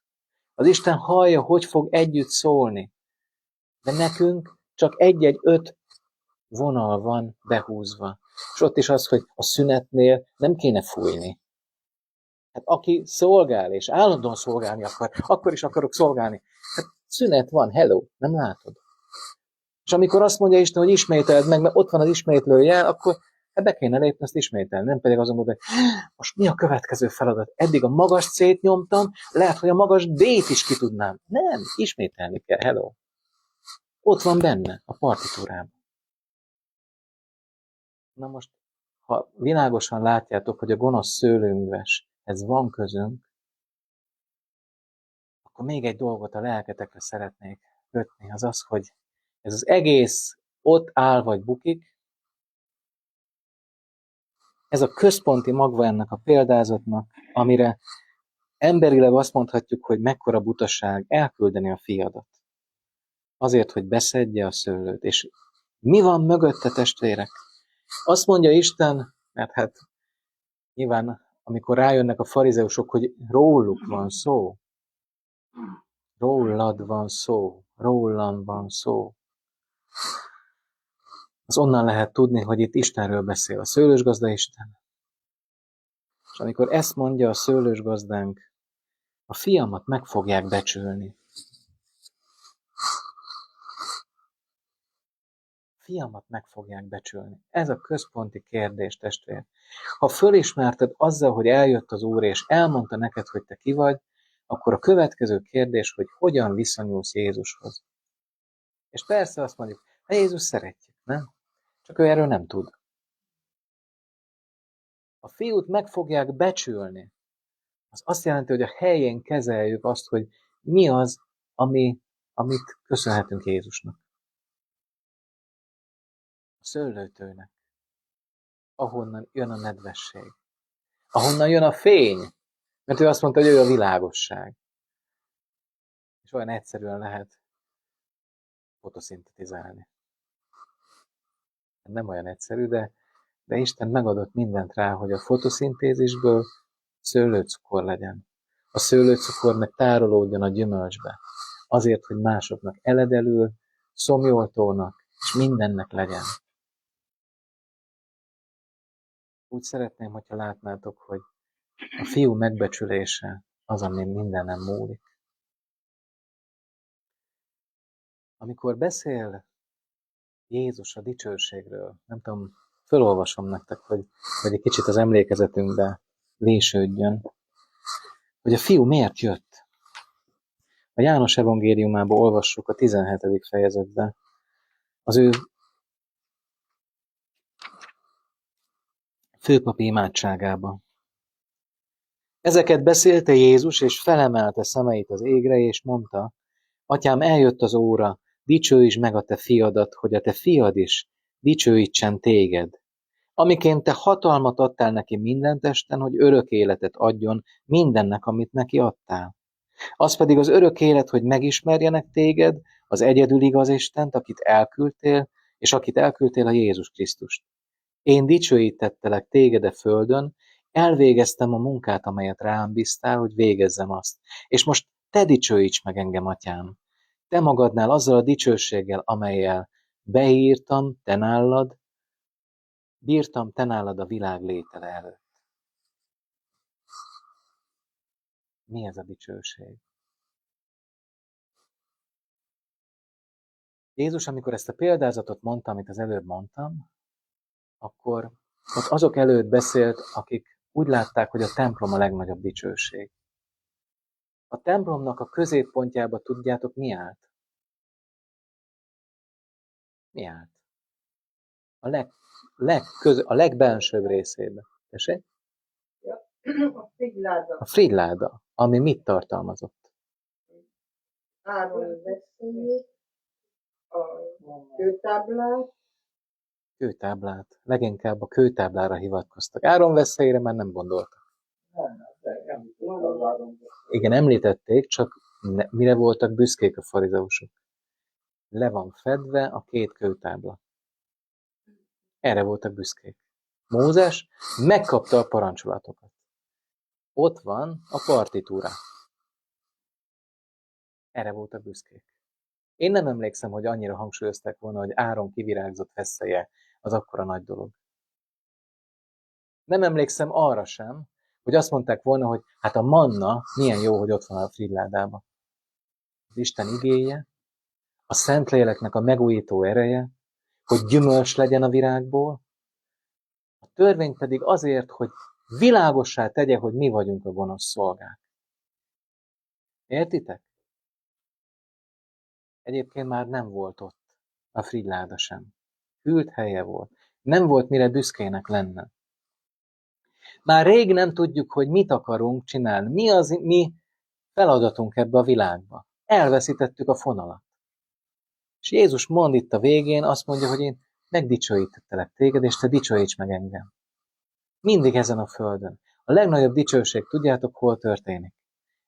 Az Isten hallja, hogy fog együtt szólni. De nekünk csak egy-egy 5 vonal van behúzva. És ott is az, hogy a szünetnél nem kéne fújni. Hát aki szolgál, és állandóan szolgálni akar, akkor is akarok szolgálni. Hát szünet van, hello, nem látod? És amikor azt mondja Isten, hogy ismételd meg, mert ott van az ismétlőjel, akkor hát be kéne lépni, azt ismételni. Nem pedig azon mondani, hogy most mi a következő feladat? Eddig a magas C-t nyomtam, lehet, hogy a magas D-t is ki tudnám. Nem, ismételni kell, hello. Ott van benne, a partitúrában. Na most, ha világosan látjátok, hogy a gonosz szőlőműves, ez van közünk, akkor még egy dolgot a lelketekre szeretnék kötni, az az, hogy ez az egész ott áll vagy bukik, ez a központi magva ennek a példázatnak, amire emberileg azt mondhatjuk, hogy mekkora butaság elküldeni a fiadat. Azért, hogy beszedje a szőlőt. És mi van mögötte, testvérek? Azt mondja Isten, mert hát nyilván, amikor rájönnek a farizeusok, hogy róluk van szó, rólad van szó, rólam van szó, az onnan lehet tudni, hogy itt Istenről beszél, a szőlősgazda Isten. És amikor ezt mondja a szőlősgazdánk, a fiamat meg fogják becsülni. Fiamat meg fogják becsülni. Ez a központi kérdés, testvér. Ha fölismerted azzal, hogy eljött az Úr, és elmondta neked, hogy te ki vagy, akkor a következő kérdés, hogy hogyan viszonyulsz Jézushoz. És persze azt mondjuk, hogy Jézus szeretjük, nem? Csak ő erről nem tud. A fiút meg fogják becsülni. Az azt jelenti, hogy a helyén kezeljük azt, hogy mi az, amit köszönhetünk Jézusnak. A szőlőtőnek, ahonnan jön a nedvesség, ahonnan jön a fény, mert ő azt mondta, hogy ő a világosság. olyan egyszerűen lehet fotoszintetizálni. Nem olyan egyszerű, de Isten megadott mindent rá, hogy a fotoszintézisből szőlőcukor legyen. A szőlőcukor meg tárolódjon a gyümölcsbe. Azért, hogy másoknak eledelül, szomjoltónak, és mindennek legyen. Úgy szeretném, hogyha látnátok, hogy a fiú megbecsülése az, ami mindenem múlik. Amikor beszél Jézus a dicsőségről, nem tudom, fölolvasom nektek, hogy egy kicsit az emlékezetünkbe vésődjön, hogy a fiú miért jött. A János evangéliumából olvassuk a 17. fejezetben az ő főpapi imádságába. Ezeket beszélte Jézus, és felemelte szemeit az égre, és mondta, Atyám, eljött az óra, dicsőítsd meg a te fiadat, hogy a te fiad is dicsőítsen téged. Amiként te hatalmat adtál neki minden testen, hogy örök életet adjon mindennek, amit neki adtál. Az pedig az örök élet, hogy megismerjenek téged, az egyedül igaz Istent, akit elküldtél, és akit elküldtél a Jézus Krisztust. Én dicsőítettelek téged a földön, elvégeztem a munkát, amelyet rám bíztál, hogy végezzem azt. És most te dicsőíts meg engem, atyám. Te magadnál azzal a dicsőséggel, amellyel beírtam, bírtam te nálad a világ létele előtt. Mi ez a dicsőség? Jézus, amikor ezt a példázatot mondta, amit az előbb mondtam, akkor ott azok előtt beszélt, akik úgy látták, hogy a templom a legnagyobb dicsőség. A templomnak a középpontjába tudjátok, mi állt? Mi állt? A legbensőbb részében. Tessék? A frigyláda. A frigyláda, ami mit tartalmazott? Áron veszélyét, a kőtáblát. Kőtáblát. Leginkább a kőtáblára hivatkoztak. Áron veszélyre már nem gondoltak. Igen, említették, csak mire voltak büszkék a farizeusok. Le van fedve a 2 kőtábla. Erre voltak büszkék. Mózes megkapta a parancsolatokat. Ott van a partitúra. Erre voltak büszkék. Én nem emlékszem, hogy annyira hangsúlyozták volna, hogy Áron kivirágzott fesszeje az akkora nagy dolog. Nem emlékszem arra sem, hogy azt mondták volna, hogy hát a manna milyen jó, hogy ott van a frigyládában. Az Isten igéje, a Szentléleknek a megújító ereje, hogy gyümölcs legyen a virágból, a törvény pedig azért, hogy világossá tegye, hogy mi vagyunk a gonosz szolgák. Értitek? Egyébként már nem volt ott a frigyláda sem. Hűlt helye volt. Nem volt mire büszkének lenne. Már rég nem tudjuk, hogy mit akarunk csinálni. Mi az mi feladatunk ebbe a világba. Elveszítettük a fonalat. És Jézus mond itt a végén, azt mondja, hogy én megdicsőítettelek téged, és te dicsőíts meg engem. Mindig ezen a földön. A legnagyobb dicsőség, tudjátok, hol történik?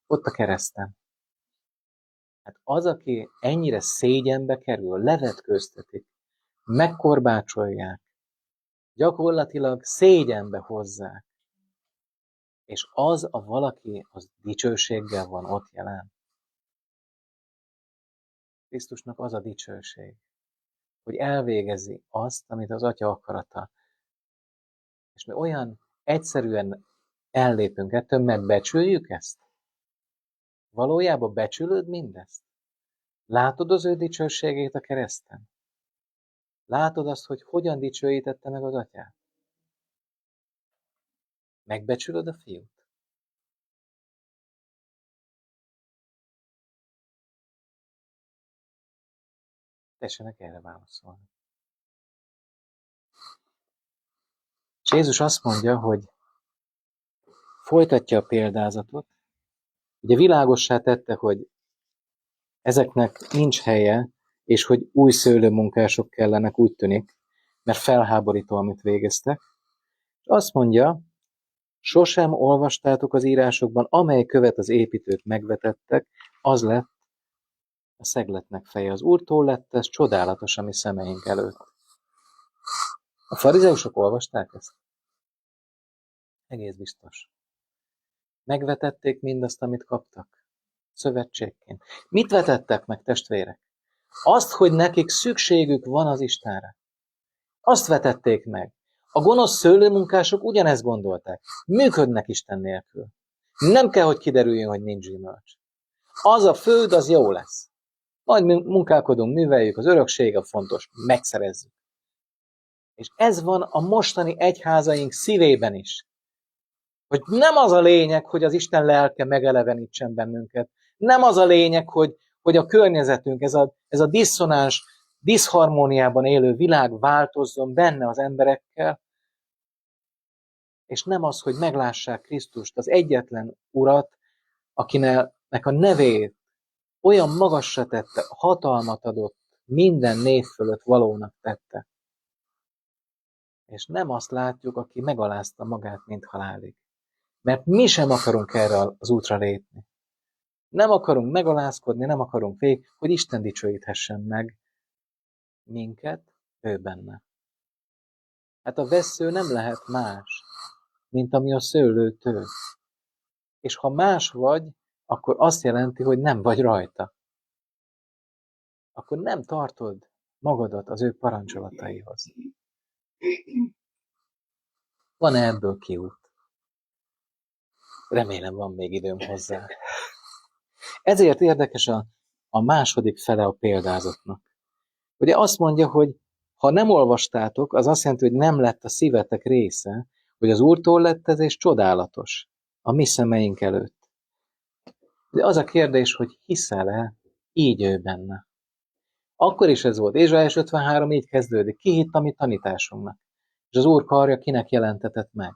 Ott a kereszten. Hát az, aki ennyire szégyenbe kerül, levetkőztetik, megkorbácsolják, gyakorlatilag szégyenbe hozzák, és az a valaki, az dicsőséggel van ott jelen. Krisztusnak az a dicsőség, hogy elvégezi azt, amit az Atya akarata. És mi olyan egyszerűen ellépünk ettől, megbecsüljük ezt? Valójában becsülöd mindezt? Látod az ő dicsőségét a kereszten? Látod azt, hogy hogyan dicsőítette meg az Atyát? Megbecsülöd a Fiút? Tessenek erre válaszolni. És Jézus azt mondja, hogy folytatja a példázatot. Ugye világossá tette, hogy ezeknek nincs helye, és hogy új szőlőmunkások kellenek, úgy tűnik, mert felháborító, amit végeztek. És azt mondja, sosem olvastátok az írásokban, amely követ az építők megvetettek, az lett A szegletnek feje az Úrtól lett, ez csodálatos a mi szemeink előtt. A farizeusok olvasták ezt? Egész biztos. Megvetették mindazt, amit kaptak. Szövetségként. Mit vetettek meg, testvérek? Azt, hogy nekik szükségük van az Istenre. Azt vetették meg. A gonosz szőlőmunkások ugyanezt gondolták. Működnek Isten nélkül. Nem kell, hogy kiderüljön, hogy nincs gyümölcs. Az a föld, az jó lesz. Majd munkálkodunk, műveljük, az örökség a fontos, megszerezzük. És ez van a mostani egyházaink szívében is. Hogy nem az a lényeg, hogy az Isten lelke megelevenítsen bennünket. Nem az a lényeg, hogy a környezetünk, ez a diszonáns, diszharmóniában élő világ változzon benne az emberekkel, és nem az, hogy meglássák Krisztust, az egyetlen Urat, akinek a nevét olyan magasra tette, hatalmat adott, minden név fölött valónak tette. És nem azt látjuk, aki megalázta magát, mint halálig. Mert mi sem akarunk erre az útra lépni. Nem akarunk megalázkodni, nem akarunk hogy Isten dicsőíthessen meg minket, ő benne. Hát a vessző nem lehet más, mint ami a szőlőtő. És ha más vagy, akkor azt jelenti, hogy nem vagy rajta. Akkor nem tartod magadat az ő parancsolataihoz. Van-e ebből kiút? Remélem van még időm hozzá. Ezért érdekes a második fele a példázatnak. Ugye azt mondja, hogy ha nem olvastátok, az azt jelenti, hogy nem lett a szívetek része, hogy az Úrtól lett ez, és csodálatos a mi szemeink előtt. De az a kérdés, hogy hiszel-e így ő benne. Akkor is ez volt. Ézsaiás 53 így kezdődik. Ki hitt a mi tanításunknak? És az Úr karja kinek jelentetett meg?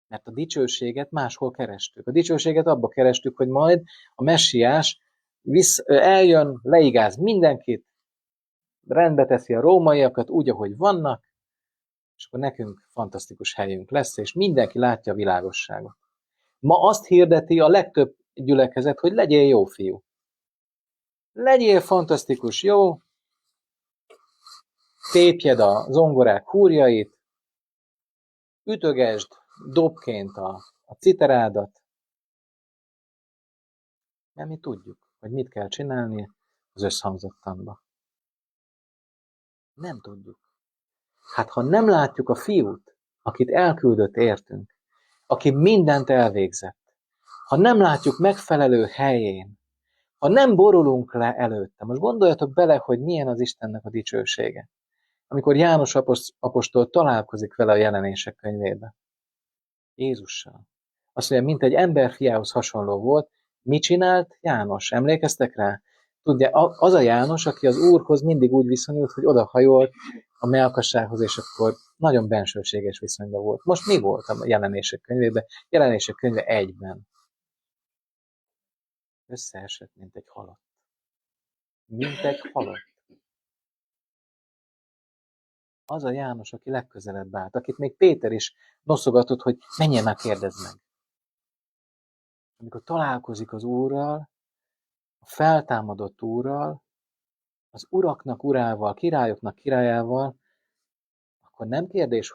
Mert a dicsőséget máshol kerestük. A dicsőséget abba kerestük, hogy majd a messiás eljön, leigáz mindenkit, rendbe teszi a rómaiakat úgy, ahogy vannak, és akkor nekünk fantasztikus helyünk lesz, és mindenki látja a világosságot. Ma azt hirdeti a legtöbb gyülekezet, hogy legyél jó fiú. Legyél fantasztikus jó, tépjed a zongorák húrjait, ütögesd dobként a citerádat, mert mi tudjuk, hogy mit kell csinálni az összhangzottanba. Nem tudjuk. Hát ha nem látjuk a fiút, akit elküldött értünk, aki mindent elvégzett, ha nem látjuk megfelelő helyén, ha nem borulunk le előtte, most gondoljatok bele, hogy milyen az Istennek a dicsősége. Amikor János apostol találkozik vele a Jelenések könyvében. Jézussal. Azt mondja, mint egy emberfiához hasonló volt. Mit csinált János? Emlékeztek rá? Tudja, az a János, aki az Úrhoz mindig úgy viszonyult, hogy odahajolt a mellkassághoz, és akkor nagyon bensőséges viszonyban volt. Most mi volt a Jelenések könyvében? Jelenések könyve 1-ben. Összeesett, mint egy halott. Mint egy halott. Az a János, aki legközelebb állt, akit még Péter is noszogatott, hogy menjen már, kérdezd meg. Amikor találkozik az Úrral, a feltámadott Úrral, az uraknak urával, királyoknak királyával, akkor nem kérdés,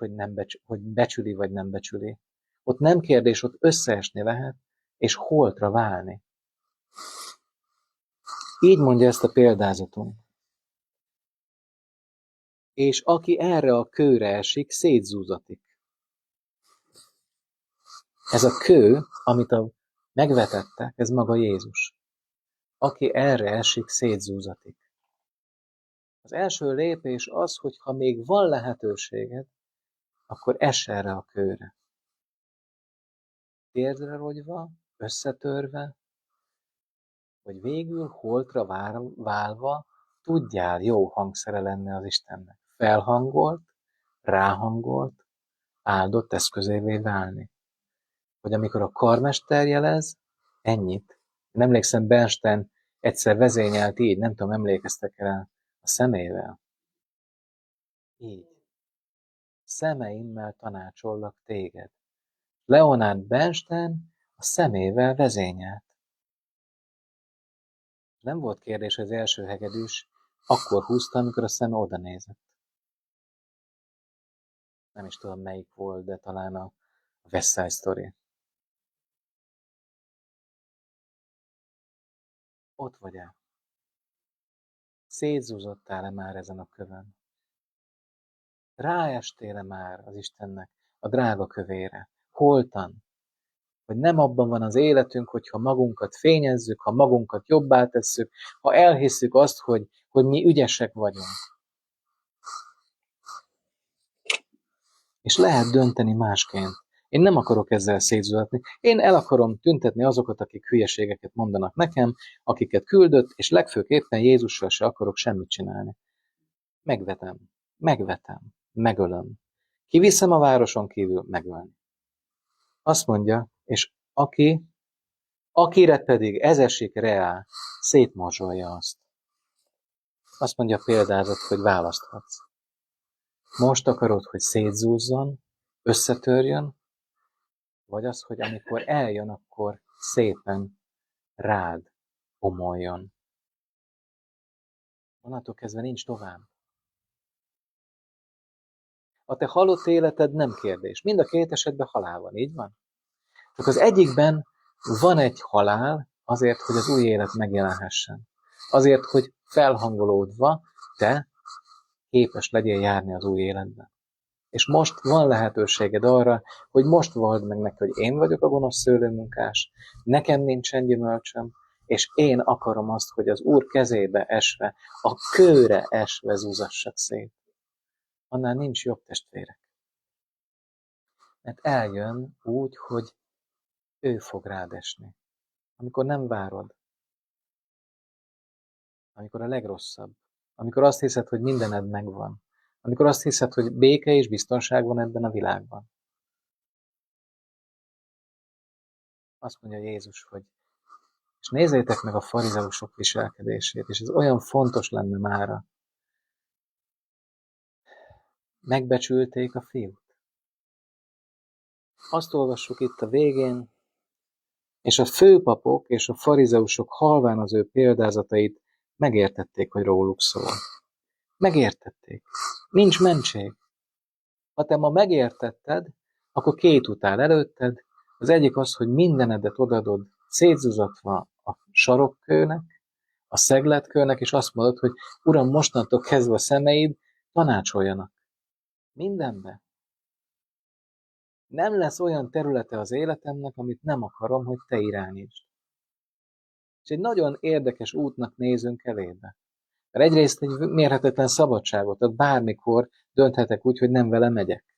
hogy becsüli vagy nem becsüli. Ott nem kérdés, ott összeesni lehet, és holtra válni. Így mondja ezt a példázatunk. És aki erre a kőre esik, szétzúzatik. Ez a kő, amit megvetettek, ez maga Jézus. Aki erre esik, szétzúzatik. Az első lépés az, hogy ha még van lehetőséged, akkor ess erre a kőre. Térdre rogyva, összetörve, hogy végül holtra válva tudjál jó hangszere lenni az Istennek. Felhangolt, ráhangolt, áldott eszközévé válni. Hogy amikor a karmester jelez, ennyit. Én emlékszem, Bernstein egyszer vezényelt így, nem tudom, emlékeztek rá, a szemével. Így. Szemeimmel tanácsollak téged. Leonard Bernstein a szemével vezényelt. Nem volt kérdés, az első hegedűs akkor húzta, amikor a szeme oda nézett. Nem is tudom, melyik volt, de talán a West Side Story. Ott vagy-e? Szétzúzottál-e már ezen a kövön? Ráestél-e már az Istennek a drága kövére? Holtan? Hogy nem abban van az életünk, hogyha magunkat fényezzük, ha magunkat jobbá tesszük, ha elhisszük azt, hogy mi ügyesek vagyunk. És lehet dönteni másként. Én nem akarok ezzel szétzúzatni. Én el akarom tüntetni azokat, akik hülyeségeket mondanak nekem, akiket küldött, és legfőképpen Jézussal se akarok semmit csinálni. Megvetem, megölöm. Kiviszem a városon kívül, megölni. Azt mondja, és akire pedig ez esik reál, szétmorzsolja azt. Azt mondja a példázat, hogy választhatsz. Most akarod, hogy szétzúzzon, összetörjön, vagy az, hogy amikor eljön, akkor szépen rád omoljon. Onnantól kezdve nincs tovább. A te halott életed nem kérdés. Mind a két esetben halál van, így van? Csak az egyikben van egy halál azért, hogy az új élet megjelenhessen. Azért, hogy felhangolódva te képes legyél járni az új életben. És most van lehetőséged arra, hogy most vald meg neki, hogy én vagyok a gonosz szőlőmunkás, nekem nincsen gyümölcsöm, és én akarom azt, hogy az Úr kezébe esve, a kőre esve zúzassak szét. Annál nincs jobb, testvérek. Mert eljön úgy, hogy ő fog rád esni. Amikor nem várod. Amikor a legrosszabb. Amikor azt hiszed, hogy mindened megvan. Amikor azt hiszed, hogy béke és biztonság van ebben a világban. Azt mondja Jézus, hogy és nézzétek meg a farizeusok viselkedését, és ez olyan fontos lenne mára. Megbecsülték a fiút. Azt olvassuk itt a végén, és a főpapok és a farizeusok halván az ő példázatait megértették, hogy róluk szól. Megértették. Nincs mentség. Ha te ma megértetted, akkor két út áll előtted. Az egyik az, hogy mindenedet odaadod szétzuzatva a sarokkőnek, a szegletkőnek, és azt mondod, hogy Uram, mostantól kezdve a szemeid tanácsoljanak. Mindenbe. Nem lesz olyan területe az életemnek, amit nem akarom, hogy te irányítsd. És egy nagyon érdekes útnak nézünk elébe. Mert egyrészt egy mérhetetlen szabadságot ad, bármikor dönthetek úgy, hogy nem vele megyek.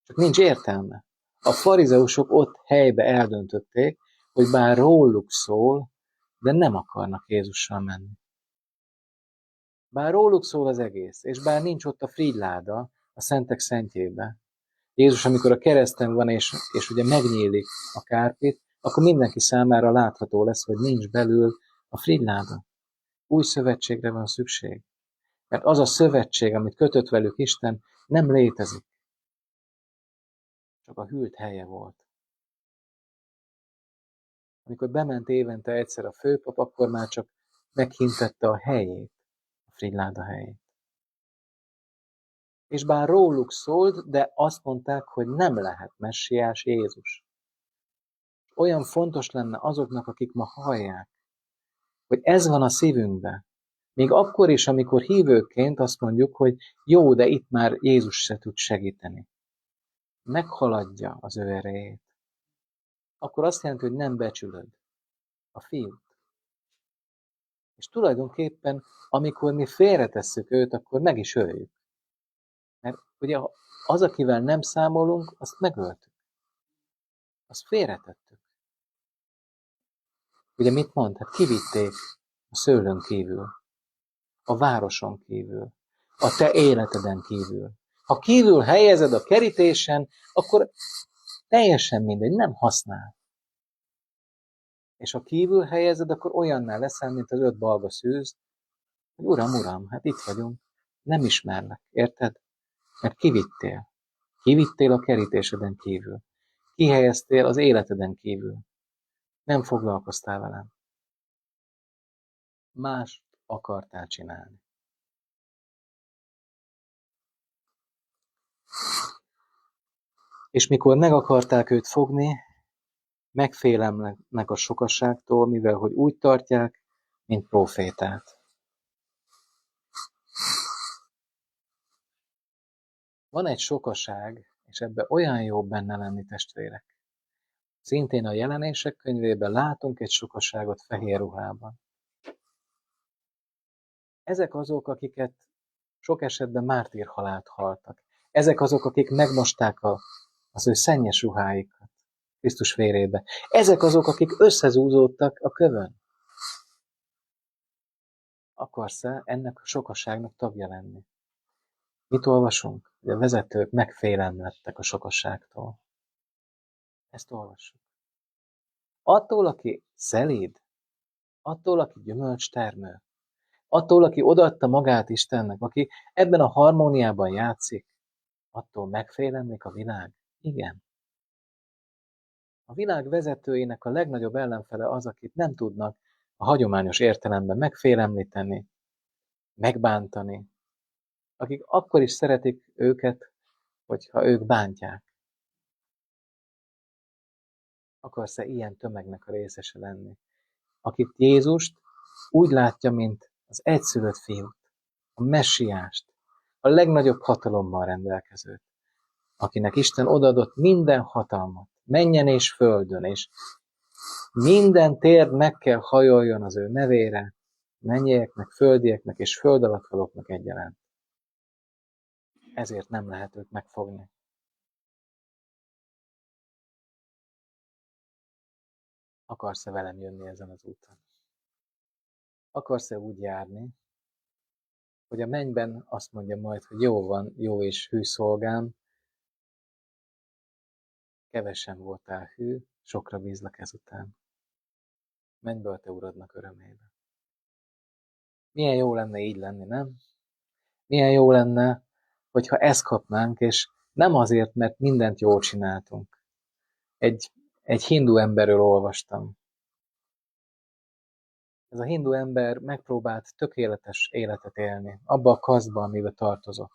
Csak nincs értelme. A farizeusok ott helybe eldöntötték, hogy bár róluk szól, de nem akarnak Jézussal menni. Bár róluk szól az egész, és bár nincs ott a frigyláda a szentek szentjébe, Jézus, amikor a kereszten van, és ugye megnyílik a kárpit, akkor mindenki számára látható lesz, hogy nincs belül a frigyláda. Új szövetségre van szükség. Mert az a szövetség, amit kötött velük Isten, nem létezik. Csak a hűlt helye volt. Amikor bement évente egyszer a főpap, akkor már csak meghintette a helyét, a frigyláda helyét. És bár róluk szólt, de azt mondták, hogy nem lehet messiás Jézus. Olyan fontos lenne azoknak, akik ma hallják, hogy ez van a szívünkben. Még akkor is, amikor hívőként azt mondjuk, hogy jó, de itt már Jézus se tud segíteni. Meghaladja az ő erejét. Akkor azt jelenti, hogy nem becsülöd a fiút. És tulajdonképpen, amikor mi félretesszük őt, akkor meg is öljük. Mert ugye az, akivel nem számolunk, azt megöltük. Azt félretettük. Ugye mit mond? Hát kivitték a szőlőn kívül, a városon kívül, a te életeden kívül. Ha kívül helyezed a kerítésen, akkor teljesen mindegy, nem használ. És ha kívül helyezed, akkor olyanná leszel, mint az 5 balga szűz, hogy Uram, hát itt vagyunk, nem ismerlek, érted? Mert kivittél. Kivittél a kerítéseden kívül. Kihelyeztél az életeden kívül. Nem foglalkoztál velem. mást akartál csinálni. És mikor meg akarták őt fogni, megfélemlnek a sokaságtól, mivel hogy úgy tartják, mint prófétát. Van egy sokaság, és ebbe olyan jó benne lenni, testvérek. Szintén a Jelenések könyvében látunk egy sokaságot fehér ruhában. Ezek azok, akiket sok esetben mártírhalált haltak. Ezek azok, akik megmosták az ő szennyes ruháikat Krisztus vérébe. Ezek azok, akik összezúzódtak a kövön. Akarsz-e ennek a sokaságnak tagja lenni? Mit olvasunk? A vezetők megfélemlettek a sokaságtól. Ezt olvassuk. Attól, aki szelíd, attól, aki gyümölcstermő, attól, aki odaadta magát Istennek, aki ebben a harmóniában játszik, attól megfélemlik a világ? Igen. A világ vezetőinek a legnagyobb ellenfele az, akit nem tudnak a hagyományos értelemben megfélemlíteni, megbántani, akik akkor is szeretik őket, hogyha ők bántják. Akarsz-e ilyen tömegnek a részese lenni? Akit Jézust úgy látja, mint az egyszülött fiút, a messiást, a legnagyobb hatalommal rendelkezőt, akinek Isten odaadott minden hatalmat, mennyen és földön, és minden térd meg kell hajoljon az ő nevére, mennyieknek, földieknek és föld alatt valóknak egyaránt. Ezért nem lehet őt megfogni. Akarsz-e velem jönni ezen az úton? Akarsz-e úgy járni, hogy a mennyben azt mondja majd, hogy jó van, jó és hű szolgám, kevesen voltál hű, sokra bízlak ezután. Menj be a te uradnak örömébe. Milyen jó lenne így lenni, nem? Milyen jó lenne, hogyha ezt kapnánk, és nem azért, mert mindent jól csináltunk. Egy hindu emberről olvastam. Ez a hindu ember megpróbált tökéletes életet élni, abba a kasztba, amibe tartozott.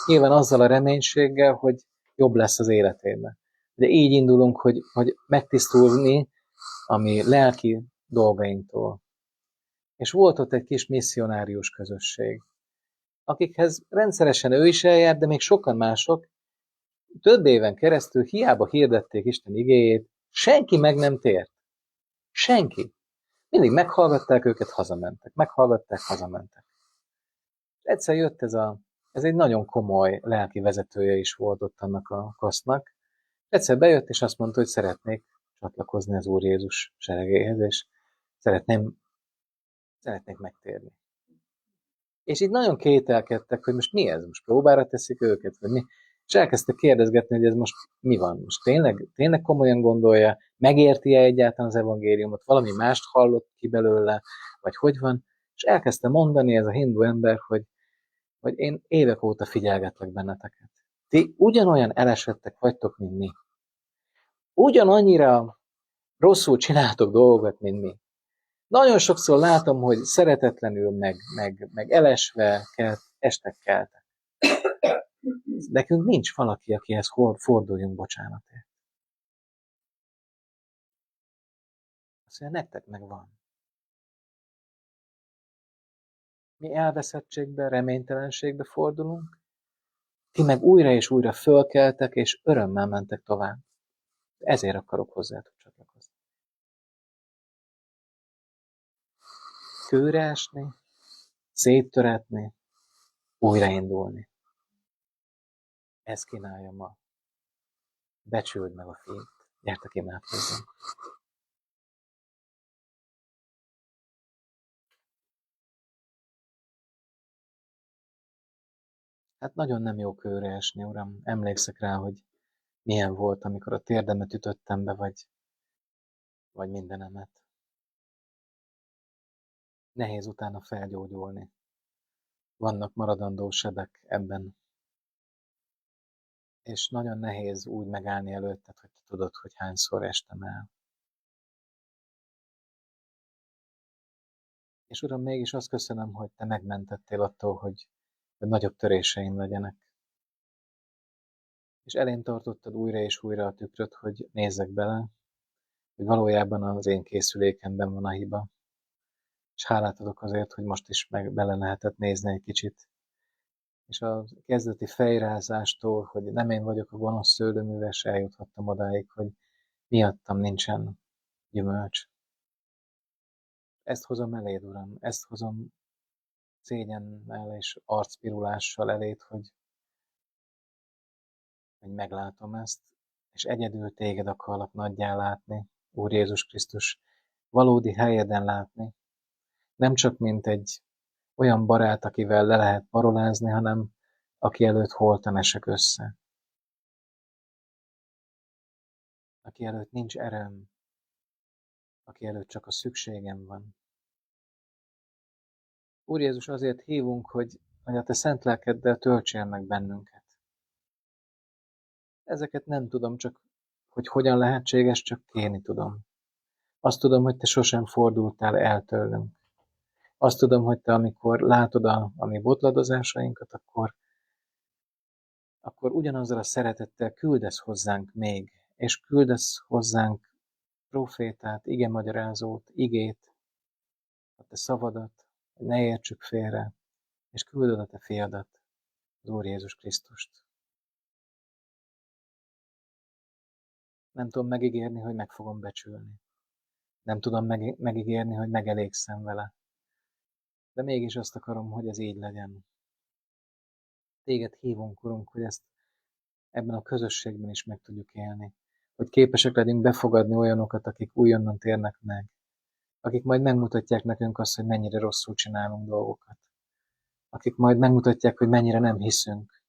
Nyilván azzal a reménységgel, hogy jobb lesz az életében. De így indulunk, hogy megtisztulni a mi lelki dolgainktól. És volt ott egy kis misszionárius közösség, akikhez rendszeresen ő is eljárt, de még sokan mások, több éven keresztül hiába hirdették Isten igéjét, senki meg nem tért. Senki. Mindig meghallgatták őket, hazamentek. Meghallgatták, hazamentek. Egyszer jött ez egy nagyon komoly lelki vezetője is volt ott annak a kasznak. Egyszer bejött, és azt mondta, hogy szeretnék csatlakozni az Úr Jézus seregéhez, és szeretnék megtérni. És így nagyon kételkedtek, hogy most mi ez? Most próbára teszik őket, vagy mi? És elkezdtek kérdezgetni, hogy ez most mi van? Most tényleg komolyan gondolja? Megérti-e egyáltalán az evangéliumot? Valami mást hallott ki belőle? Vagy hogy van? És elkezdte mondani ez a hindu ember, hogy én évek óta figyelgetlek benneteket. Ti ugyanolyan elesettek vagytok, mint mi. Ugyanannyira rosszul csináltok dolgokat, mint mi. Nagyon sokszor látom, hogy szeretetlenül, meg elesve estek keltek. Nekünk nincs valaki, akihez forduljunk bocsánatért. Azt mondja, nektek meg van. Mi elveszettségbe, reménytelenségbe fordulunk, ti meg újra és újra fölkeltek, és örömmel mentek tovább. Ezért akarok hozzátok csatlakozni. Kőre esni, széttöretni, újraindulni. Ez kínálja ma. Becsüld meg a fényt. Gyertek, imádkozzunk. Hát nagyon nem jó kőre esni, Uram. Emlékszek rá, hogy milyen volt, amikor a térdemet ütöttem be, vagy mindenemet. Nehéz utána felgyógyulni. Vannak maradandó sebek ebben. És nagyon nehéz úgy megállni előtted, hogy te tudod, hogy hányszor estem el. És Uram, mégis azt köszönöm, hogy Te megmentettél attól, hogy nagyobb töréseim legyenek. És elém tartottad újra és újra a tükröt, hogy nézzek bele, hogy valójában az én készülékemben van a hiba. És hálát adok azért, hogy most is meg bele lehetett nézni egy kicsit. És a kezdeti fejrázástól, hogy nem én vagyok a gonosz szőlőműves, eljuthattam odáig, hogy miattam nincsen gyümölcs. Ezt hozom eléd, Uram, ezt hozom szégyennel és arcpirulással eléd, hogy meglátom ezt, és egyedül téged akarlak nagyjá látni, Úr Jézus Krisztus, valódi helyeden látni, nem csak mint egy olyan barát, akivel le lehet parolázni, hanem aki előtt holtan esek össze. Aki előtt nincs erőm, aki előtt csak a szükségem van. Úr Jézus, azért hívunk, hogy a Te szent lelkeddel töltsél meg bennünket. Ezeket nem tudom, csak hogy hogyan lehetséges, csak kérni tudom. Azt tudom, hogy Te sosem fordultál el tőlünk. Azt tudom, hogy Te, amikor látod a mi botladozásainkat, akkor ugyanazzal a szeretettel küldesz hozzánk még, és küldesz hozzánk profétát, igemagyarázót, igét, a Te szavadat, hogy ne értsük félre, és küldöd a Te fiadat, az Úr Jézus Krisztust. Nem tudom megígérni, hogy meg fogom becsülni. Nem tudom megígérni, hogy megelégszem vele. De mégis azt akarom, hogy ez így legyen. Téged hívunk, Urunk, hogy ezt ebben a közösségben is meg tudjuk élni. Hogy képesek legyünk befogadni olyanokat, akik újonnan térnek meg. Akik majd megmutatják nekünk azt, hogy mennyire rosszul csinálunk dolgokat. Akik majd megmutatják, hogy mennyire nem hiszünk.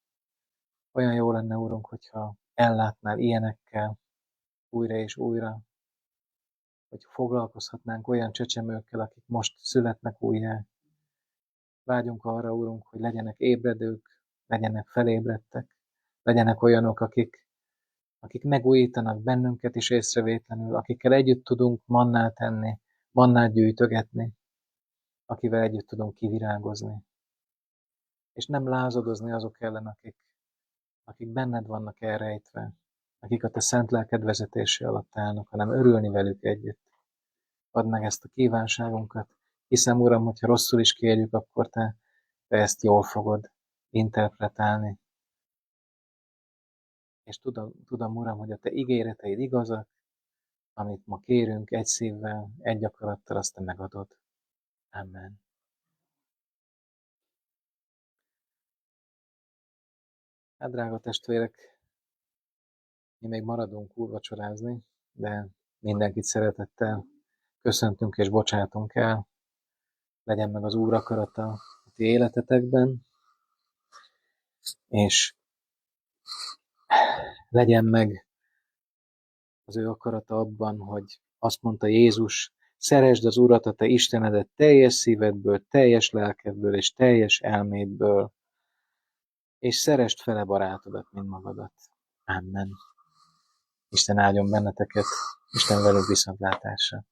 Olyan jó lenne, Urunk, hogyha ellátnál ilyenekkel újra és újra, hogy foglalkozhatnánk olyan csecsemőkkel, akik most születnek újjá. Vágyunk arra, Urunk, hogy legyenek ébredők, legyenek felébredtek, legyenek olyanok, akik megújítanak bennünket is észrevétlenül, akikkel együtt tudunk mannát enni, mannát gyűjtögetni, akivel együtt tudunk kivirágozni. És nem lázadozni azok ellen, akik benned vannak elrejtve, akik a Te szent lelked vezetése alatt állnak, hanem örülni velük együtt. Add meg ezt a kívánságunkat. Hiszem, Uram, hogyha rosszul is kérjük, akkor Te ezt jól fogod interpretálni. És tudom, Uram, hogy a Te ígéreteid igazak, amit ma kérünk egy szívvel, egy akarattal, azt Te megadod. Amen. Hát, drága testvérek, mi még maradunk úrvacsorázni, de mindenkit szeretettel köszöntünk és bocsátunk el. Legyen meg az Úr akarata a ti életetekben, és legyen meg az ő akarata abban, hogy azt mondta Jézus, szeresd az Urat, a te Istenedet teljes szívedből, teljes lelkedből és teljes elmédből, és szeresd fele barátodat, mint magadat. Amen. Isten áldjon benneteket, Isten velük viszontlátásra.